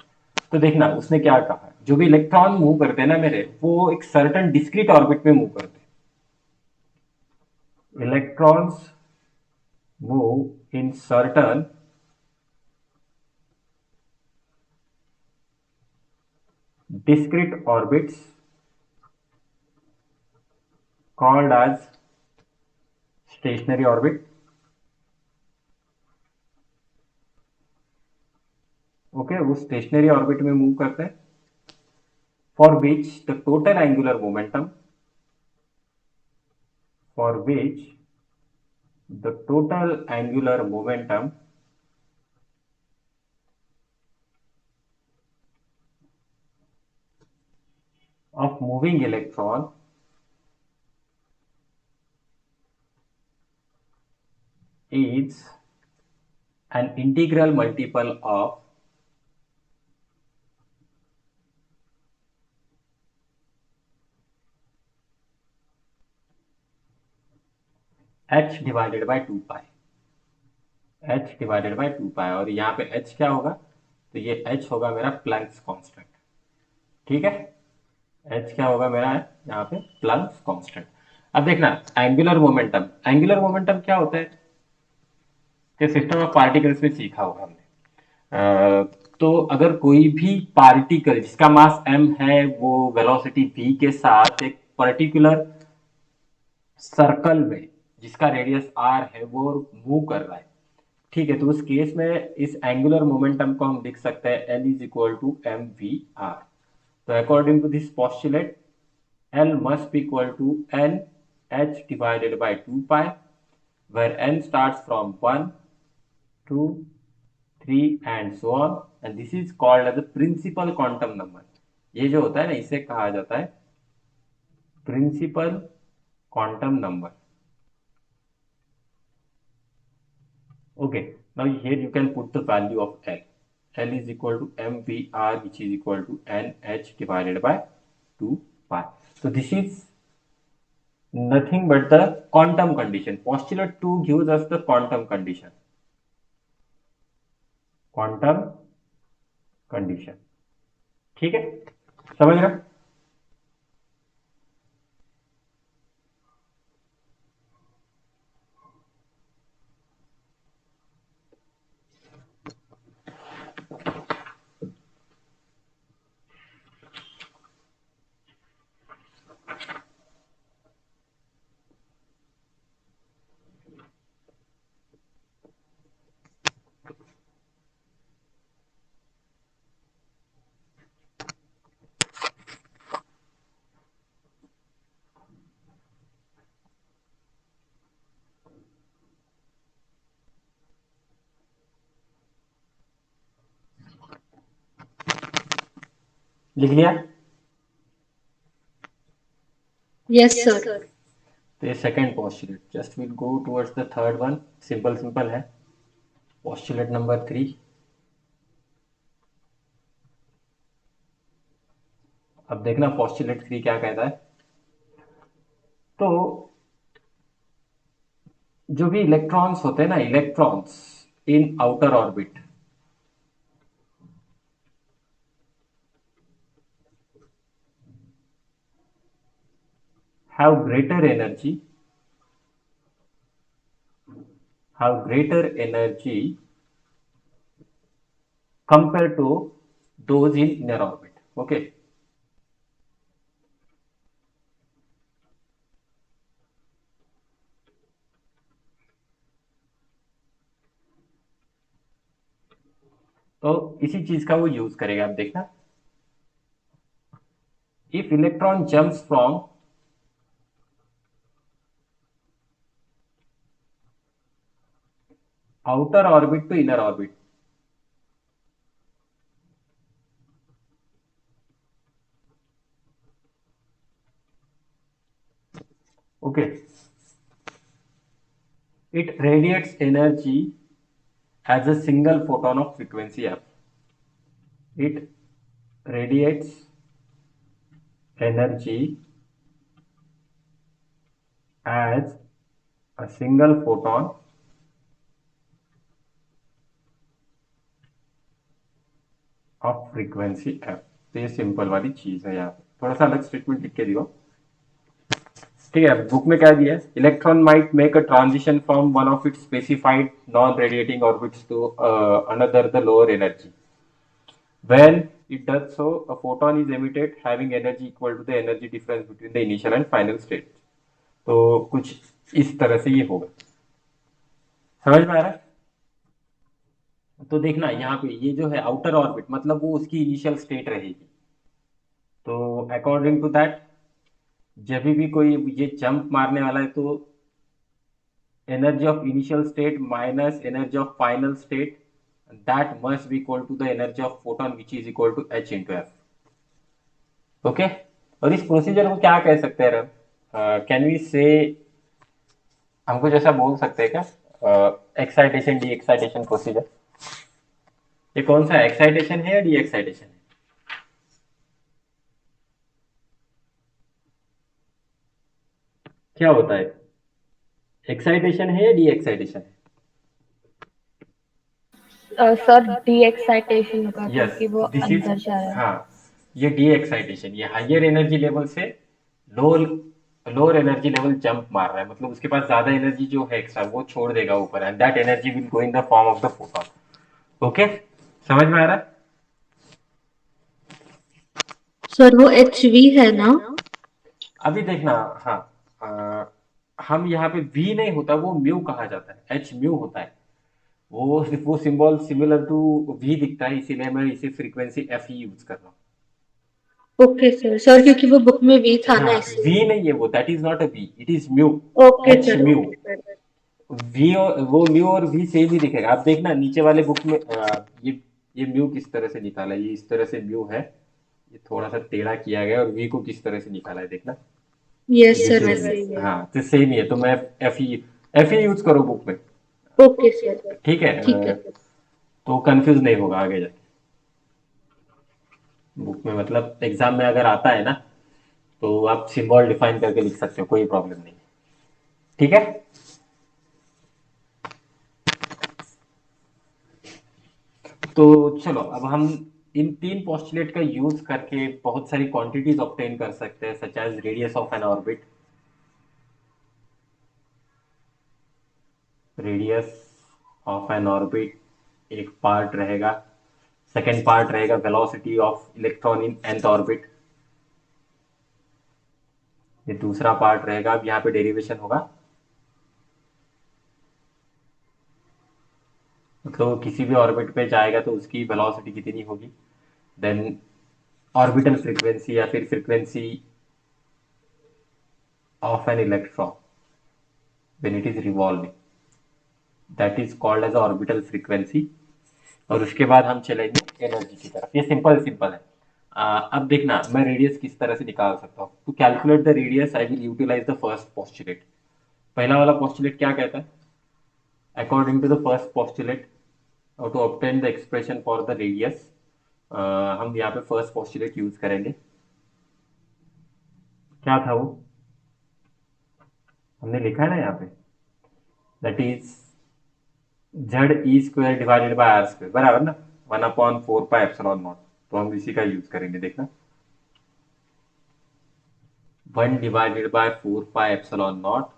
तो देखना उसने क्या कहा, जो भी इलेक्ट्रॉन मूव करते हैं ना मेरे, वो एक सर्टन डिस्क्रीट ऑर्बिट में मूव करते हैं। Electrons move in certain discrete orbits called as stationary orbit। Okay, वो स्टेशनरी ऑर्बिट में मूव करते हैं, for which the total angular momentum, for which the total angular momentum of moving electron is an integral multiple of h divided by 2 pi, h divided by 2 पाई। और यहाँ पे h क्या होगा, तो ये h होगा मेरा प्लैंक्स कांस्टेंट। ठीक है, h क्या होगा मेरा यहाँ पे प्लैंक्स कांस्टेंट। अब देखना एंगुलर मोमेंटम, एंगुलर मोमेंटम क्या होता है, कि सिस्टम ऑफ पार्टिकल्स में सीखा होगा हमने। तो अगर कोई भी पार्टिकल जिसका मास m है, वो वेलोसिटी v के साथ एक पर्टिकुलर सर्कल में जिसका रेडियस r है वो मूव कर रहा है। ठीक है, तो उस केस में इस एंगुलर मोमेंटम को हम लिख सकते हैं L is equal to M V R. तो according to this postulate L must be equal to n h divided by 2 pi, where n starts from 1 2 3 and so on, and this is called as a principal quantum number। ये जो होता है ना, इसे कहा जाता है principal quantum number. Okay, now here you can put the value of L। L is equal to mvr, which is equal to nh divided by 2 pi। So this is nothing but the quantum condition। Postulate 2 gives us the quantum condition, quantum condition। ठीक है, समझ रहे? लिख लिया? Yes, sir. तो ये second postulate, just will go towards the third one. Simple simple है। Postulate number 3। अब देखना पॉस्टुलेट 3 क्या कहता है। तो जो भी इलेक्ट्रॉन्स होते हैं ना, electrons in outer orbit have greater energy compared to those in inner orbit. Okay. तो इसी चीज का वो यूज करेगा। आप देखना, if electron jumps from outer orbit to inner orbit, okay, it radiates energy as a single photon of frequency f. It radiates energy as a single photon of frequency F. तो ये simple वाली चीज है। यहाँ पे थोड़ा सा अलग स्टेटमेंट लिख के दियो। ठीक है, बुक में क्या दिया है, electron might make a transition from one of its specified non radiating orbits to another the lower energy. When it does so, a photon is emitted having energy equal to the energy difference between the initial and final state. तो कुछ इस तरह से ये होगा। समझ में आ रहा है? तो देखना यहाँ पे ये जो है आउटर ऑर्बिट, मतलब वो उसकी इनिशियल स्टेट रहेगी। तो अकॉर्डिंग टू दैट, जब भी कोई ये जंप मारने वाला है तो energy of initial state minus energy of final state, that must be equal to the energy of photon which is equal to H into F. Okay. और इस प्रोसीजर को क्या कह सकते हैं? कैन वी से, हमको जैसा बोल सकते हैं क्या, एक्साइटेशन डी एक्साइटेशन प्रोसीजर। ये कौन सा एक्साइटेशन है या डी एक्साइटेशन है? क्या होता है, एक्साइटेशन है या डी एक्साइटेशन है? सर डी एक्साइटेशन का, यस, क्योंकि वो दिस इज, अंदर जा रहा है। हाँ, ये डी एक्साइटेशन, ये हाइयर एनर्जी लेवल से लो लोअर एनर्जी लेवल जंप मार रहा है, मतलब उसके पास ज्यादा एनर्जी जो है एक्स्ट्रा वो छोड़ देगा ऊपर, and that energy will go in the form of the photon. Okay, समझ में आ रहा है? सर वो HV है ना? अभी देखना, हाँ, हम यहाँ पे वी नहीं होता, वो म्यू कहा जाता है, एच म्यू होता है। वो सिंबल सिमिलर टू वी दिखता है, इसीलिए मैं इसे फ्रीक्वेंसी एफ ही यूज कर रहा हूँ। ओके सर, सर क्योंकि वो बुक में V था ना हाँ, वी इसलिए। नहीं है वो, that is not a V, it is mu, okay H sir, mu. Okay sir. V और वो म्यू और वी सेम ही दिखेगा। आप देखना नीचे वाले बुक में, ये म्यू किस तरह से निकाला है, ये इस तरह से म्यू है, ये थोड़ा सा टेढ़ा किया गया, और वी को किस तरह से निकाला है देखना। यस ये सर, सेम वैसे ही है, है। हाँ, तो सेम ही है। तो मैं एफ ही यूज करो बुक में। Okay sir. ठीक है, ठीक है। तो कंफ्यूज नहीं होगा आगे जाके। बुक में मतलब एग्जाम में अगर आता है ना, तो आप सिंबल डिफाइन करके लिख सकते हो, कोई प्रॉब्लम नहीं। ठीक है। तो चलो, अब हम इन तीन पोस्टुलेट का यूज करके बहुत सारी क्वांटिटीज ऑब्टेन कर सकते हैं, such as radius of n orbit, radius of n orbit एक पार्ट रहेगा, सेकेंड पार्ट रहेगा velocity of electron in nth orbit, ये दूसरा पार्ट रहेगा। अब यहाँ पे डेरिवेशन होगा, मतलब किसी भी ऑर्बिट पे जाएगा तो उसकी वेलोसिटी कितनी होगी, देन ऑर्बिटल फ्रीक्वेंसी या फिर frequency of an electron when it is revolving, that is called as orbital frequency. और उसके बाद हम चलेंगे एनर्जी की तरफ। ये सिंपल सिंपल है। अब देखना मैं रेडियस किस तरह से निकाल सकता हूँ। To calculate the radius I will utilise the first postulate. पहला वाला पोस्टुलेट क्या कहता है? According to the first postulate to obtain the expression for the radius, हम यहाँ पे फर्स्ट पोस्टुलेट यूज करेंगे। क्या था वो? हमने लिखा है ना यहाँ पे, that is Z E square divided by R square, बराबर ना, 1/4 पाई एप्सिलॉन नॉट। तो हम इसी का यूज करेंगे, देखना 1/4 pi epsilon not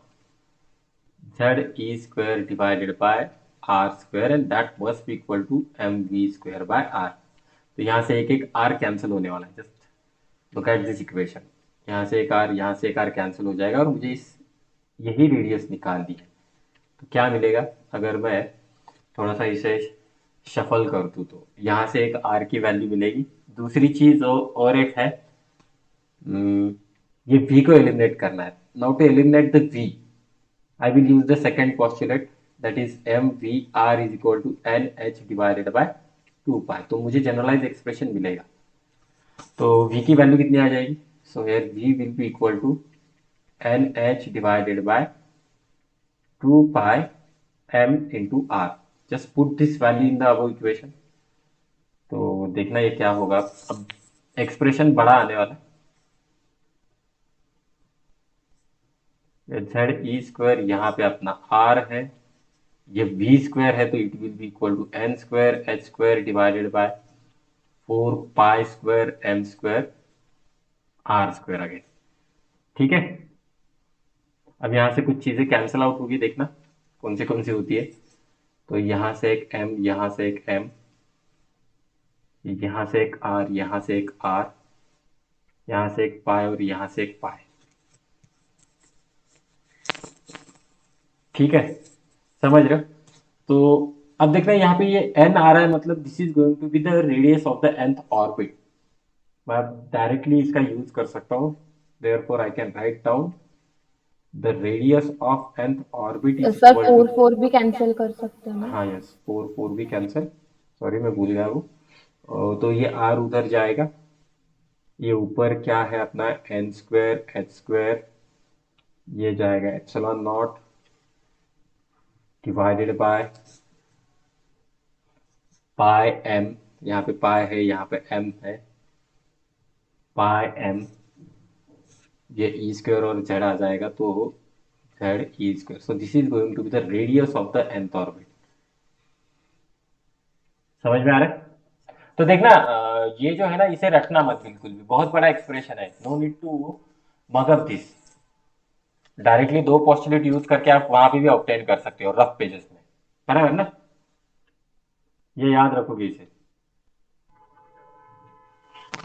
z e square divided by r square and that must be equal to mv square by r। तो यहाँ से एक एक r कैंसिल होने वाला है। Just look at this equation, यहाँ से एक r, यहाँ से एक r कैंसिल हो जाएगा और मुझे इस यही रेडियस निकालनी है। तो क्या मिलेगा अगर मैं थोड़ा सा इसे शफल कर दूँ? तो यहाँ से एक r की वैल्यू मिलेगी। दूसरी चीज और एक है, ये v को एलिमिनेट करना है। Now to eliminate the v I will use the second postulate, that is mvr is equal to nh divided by 2 pi। तो मुझे जनरलाइज एक्सप्रेशन मिलेगा। तो v की वैल्यू कितनी आ जाएगी? So here v will be equal to nh divided by 2 pi m into r। Just put this value in the above equation. तो देखना ये क्या होगा। अब एक्सप्रेशन बड़ा आने वाला है। जेड ई स्क्वायर यहाँ पे अपना r है, ये v स्क्वायर है तो it will be equal to n square h square divided by 4 pi square m square r square again. ठीक है, अब यहाँ से कुछ चीजें कैंसिल आउट होगी, देखना कौन सी होती है। तो यहाँ से एक m, यहाँ से एक m, यहाँ से एक r, यहाँ से एक r, यहाँ से एक पाई और यहाँ से एक पाई। ठीक है, समझ रहे हो? तो अब देखना यहाँ पे ये n आ रहा है, मतलब this is going to be the radius of the nth orbit. मैं डायरेक्टली इसका यूज कर सकता हूँ, therefore I can write down the radius of nth orbit is sir equal to, 4 भी कैंसिल कर सकते हैं ना? हाँ यस, 4 भी कैंसिल, सॉरी मैं भूल गया वो। तो ये r उधर जाएगा, ये ऊपर क्या है अपना n स्क्वायर h स्क्वायर, ये जाएगा epsilon not divided by pi m, यहाँ पे पाई है यहाँ पे m है, पाई m, ये ई स्क्वायर और जेड आ जाएगा तो Z E square. So this is going to be the radius of the nth orbit. समझ में आ रहा है? तो देखना ये जो है ना, इसे रखना मत बिल्कुल भी, बहुत बड़ा एक्सप्रेशन है, no need to mug up this. Directly दो पोस्टुलेट यूज करके आप वहां पे भी ऑब्टेन कर सकते हो रफ पेजेस में, बराबर ना? ये याद रखोगे इसे।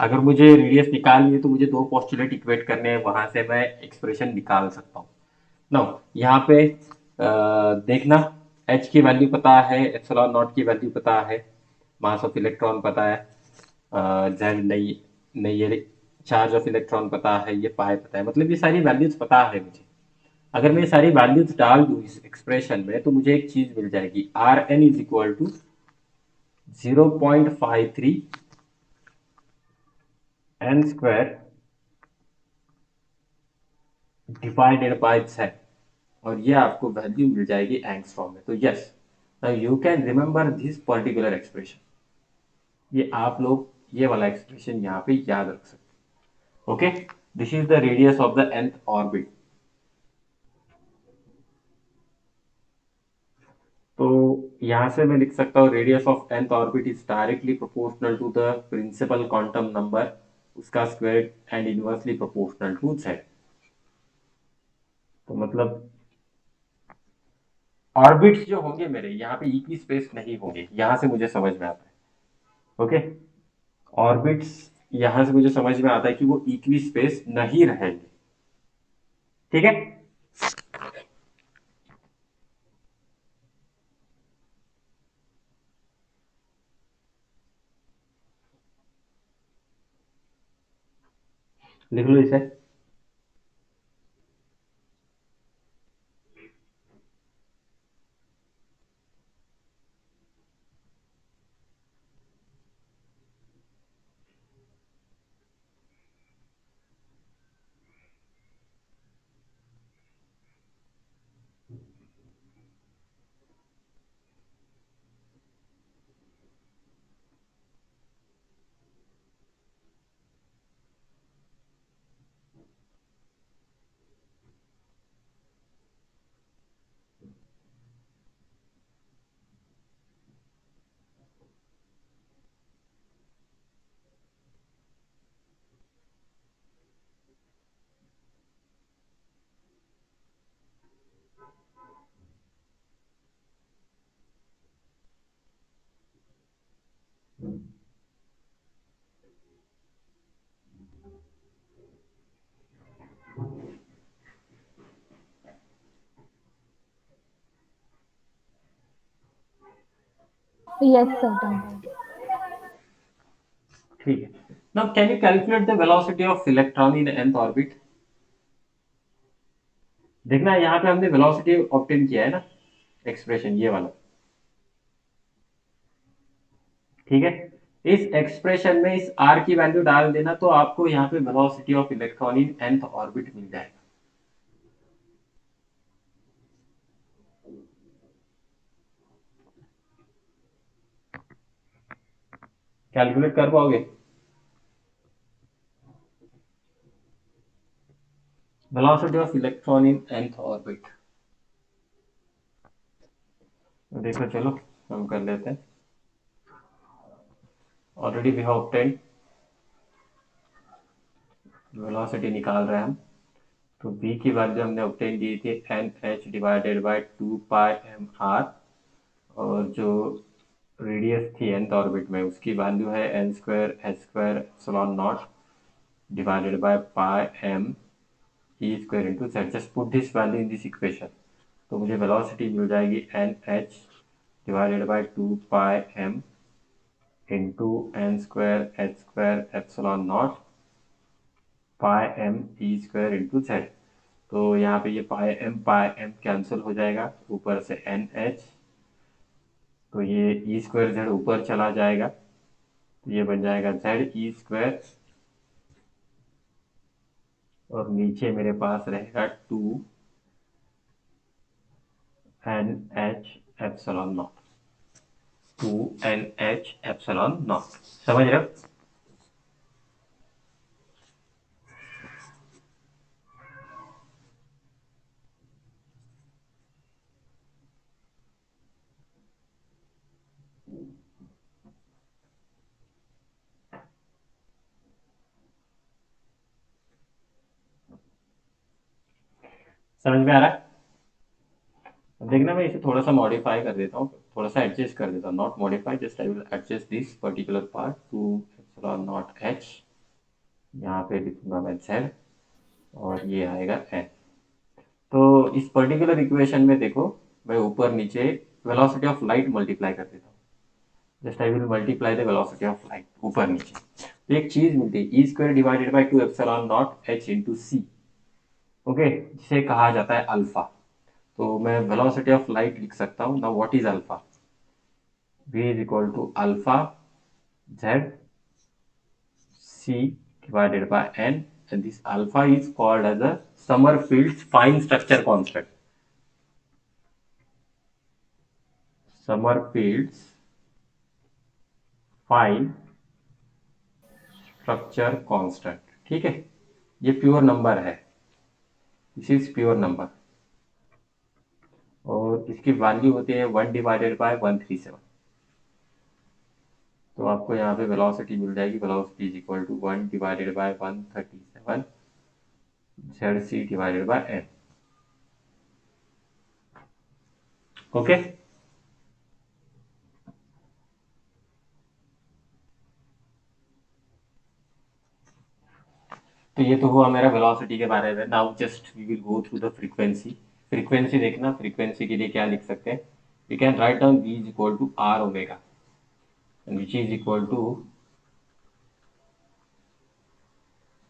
अगर मुझे रेडियस निकालनी है तो मुझे दो पोस्टुलेट इक्वेट करने हैं, वहां से मैं एक्सप्रेशन निकाल सकता हूँ। नो, यहाँ पे देखना एच की वैल्यू पता है, एप्सिलॉन नॉट की वैल्यू पता है, मास ऑफ इलेक्ट्रॉन पता है, जेड नहीं, नहीं ये चार्ज ऑफ इलेक्ट्रॉन पता है, ये पाई पता है, मतलब ये सारी वैल्यूज पता है मुझे। अगर मैं ये सारी वैल्यूज डाल दूँ इस एक्सप्रेशन में तो मुझे एक चीज मिल जाएगी, R N is equal to 0.53 N square divided by Z, और ये आपको वैल्यू मिल जाएगी एंगस्ट्रॉम में। तो yes, now you can remember this particular expression. ये आप लोग ये वाला एक्सप्रेशन यहाँ पे याद रख सकते हैं। Okay, this is the radius of the nth orbit. तो यहाँ से मैं लिख सकता हूँ radius of nth orbit is directly proportional to the principal quantum number, उसका square and inversely proportional to z। तो मतलब ऑर्बिट्स जो होंगे मेरे यहाँ पे इक्वी स्पेस नहीं होंगे, यहाँ से मुझे समझ में आता है। ओके, ऑर्बिट्स यहां से मुझे समझ में आता है कि वो इक्वी स्पेस नहीं रहेंगे। ठीक है, लिख लो इसे। Yes, sir. Done. ठीक है। Now can you calculate the velocity of electron in nth orbit? देखना यहाँ पे हमने वेलोसिटी ऑब्टेन किया है ना, एक्सप्रेशन ये वाला, ठीक है। इस एक्सप्रेशन में इस r की वैल्यू डाल देना तो आपको यहाँ पे velocity of electron in nth orbit मिल जाएगा। कैलकुलेट कर पाओगे? Velocity of electron in nth orbit, देखो चलो हम कर लेते हैं। Already we have obtained, velocity निकाल रहे हैं हम। तो v की वैल्यू हमने ऑब्टेन की थी NH डिवाइडेड बाय 2πmr, और जो रेडियस थी nth ऑर्बिट में उसकी वैल्यू है n square h square epsilon not divided by pi m e square into z। Just put this value in this equation, तो मुझे वेलोसिटी मिल जाएगी NH divided bye 2πm into n square h square epsilon not pi m e square into z। तो यहाँ पे ये पाई M cancel हो जाएगा, ऊपर से एन एच, तो ये ई स्क्वायर जेड ऊपर चला जाएगा, तो ये बन जाएगा जेड ई स्क्वायर, और नीचे मेरे पास रहेगा 2 NH epsilon not, 2 NH epsilon not. समझ रहे हो? समझ में आ रहा है? अब देखना मैं इसे थोड़ा सा मॉडिफाई कर देता हूँ, थोड़ा सा एडजस्ट कर देता हूँ, not modify, just I will adjust this particular part, 2 epsilon naught H, यहाँ पे लिखूंगा मैं Z, और ये आएगा N। तो इस पर्टिकुलर इक्वेशन में देखो, मैं ऊपर नीचे वेलोसिटी ऑफ लाइट मल्टीप्लाई कर देता हूँ, just I will multiply the velocity of light ऊपर नीचे, तो एक चीज मिलती है E square divided by 2 epsilon naught H into C, okay, जिसे कहा जाता है अल्फा। तो मैं वेलोसिटी ऑफ लाइट लिख सकता हूँ। Now what is alpha? v is equal to alpha Z c divided by n, and this alpha is called as a Sommerfield's fine structure constant. Sommerfield's fine structure constant, ठीक है, ये pure number है, this is pure number, और इसकी value होती है 1/137। तो आपको यहाँ पे वेलोसिटी मिल जाएगी, velocity is equal to 1/137 Z C divided by N. Okay, तो ये तो हुआ मेरा वेलोसिटी के बारे में। Now just we will go through the frequency. Frequency देखना, फ्रीक्वेंसी के लिए क्या लिख सकते हैं, we can write down v is equal to R omega, which is equal to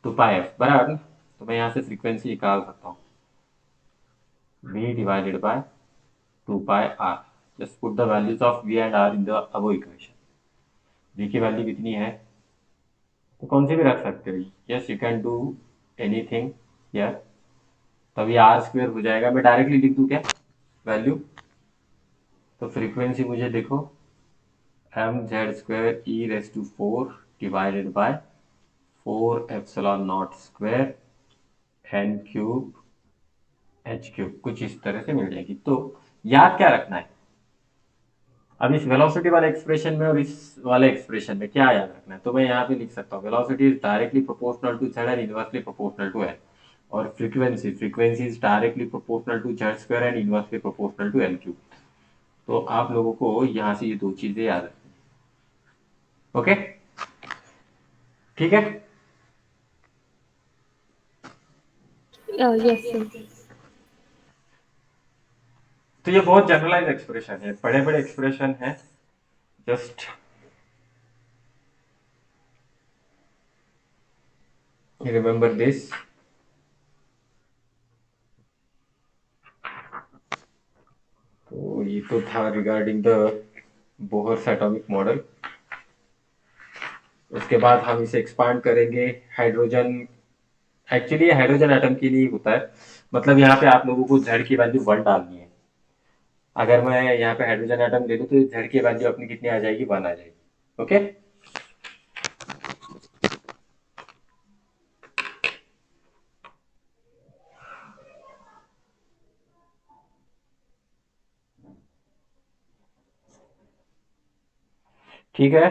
pi F, बराबर ना? तो मैं यहाँ से फ्रीक्वेंसी निकाल सकता हूँ, v divided by 2 pi R. Just put the values of v and r in the above equation. v की वैल्यू कितनी है, तो कौन सी भी रख सकते हो, yes you can do anything here. तभी आर स्क्वेयर हो जाएगा, मैं डायरेक्टली लिख दूं क्या वैल्यू? तो फ्रीक्वेंसी मुझे देखो, M Z square E raise to 4 divided by 4 epsilon naught square N cube H cube, कुछ इस तरह से मिल जाएगी। तो याद क्या रखना है अब इस वेलोसिटी वाले एक्सप्रेशन में और इस वाले एक्सप्रेशन में, क्या याद रखना है? तो मैं यहाँ पे लिख सकता हूँ velocity is directly proportional to Z and inversely proportional to N, और frequency is directly proportional to Z square and inversely proportional to N cube. तो आप लोगों को यहाँ से ये दो चीजें याद रखनी, ओके, ठीक है। Yes, sir. तो ये बहुत जनरलाइज एक्सप्रेशन है, बड़े बड़े एक्सप्रेशन है, जस्ट रिमेंबर दिस। तो ये तो था regarding the Bohr's atomic model. उसके बाद हम इसे एक्सपांड करेंगे हाइड्रोजन। एक्चुअली ये हाइड्रोजन एटम के लिए होता है। मतलब यहाँ पे आप लोगों को Z की वैल्यू 1 डालनी है। अगर मैं यहाँ पे हाइड्रोजन एटम ले लूँ तो Z की वैल्यू अपनी कितनी आ जाएगी, 1 आ जाएगी। ओके। ठीक है।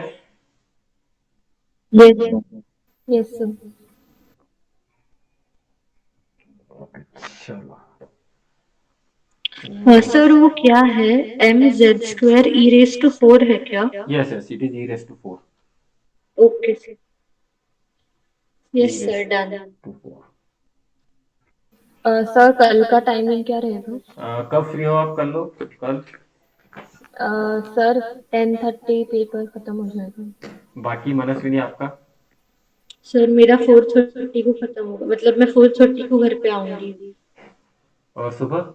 Yes sir. Yes sir. चलो। सर वो क्या है, mz² e⁴ है क्या? Yes yes, it is e⁴ okay sir. Yes sir, done. e⁴। Sir कल का टाइमिंग क्या रहेगा? कब फ्री हो आप? कर लो कल। सर 10:30 पेपर खत्म हो जाएगा। बाकी मनस्विनी आपका? सर मेरा 4:30 को खत्म होगा, मतलब मैं 4:30 को घर पे आऊंगी। और सुबह?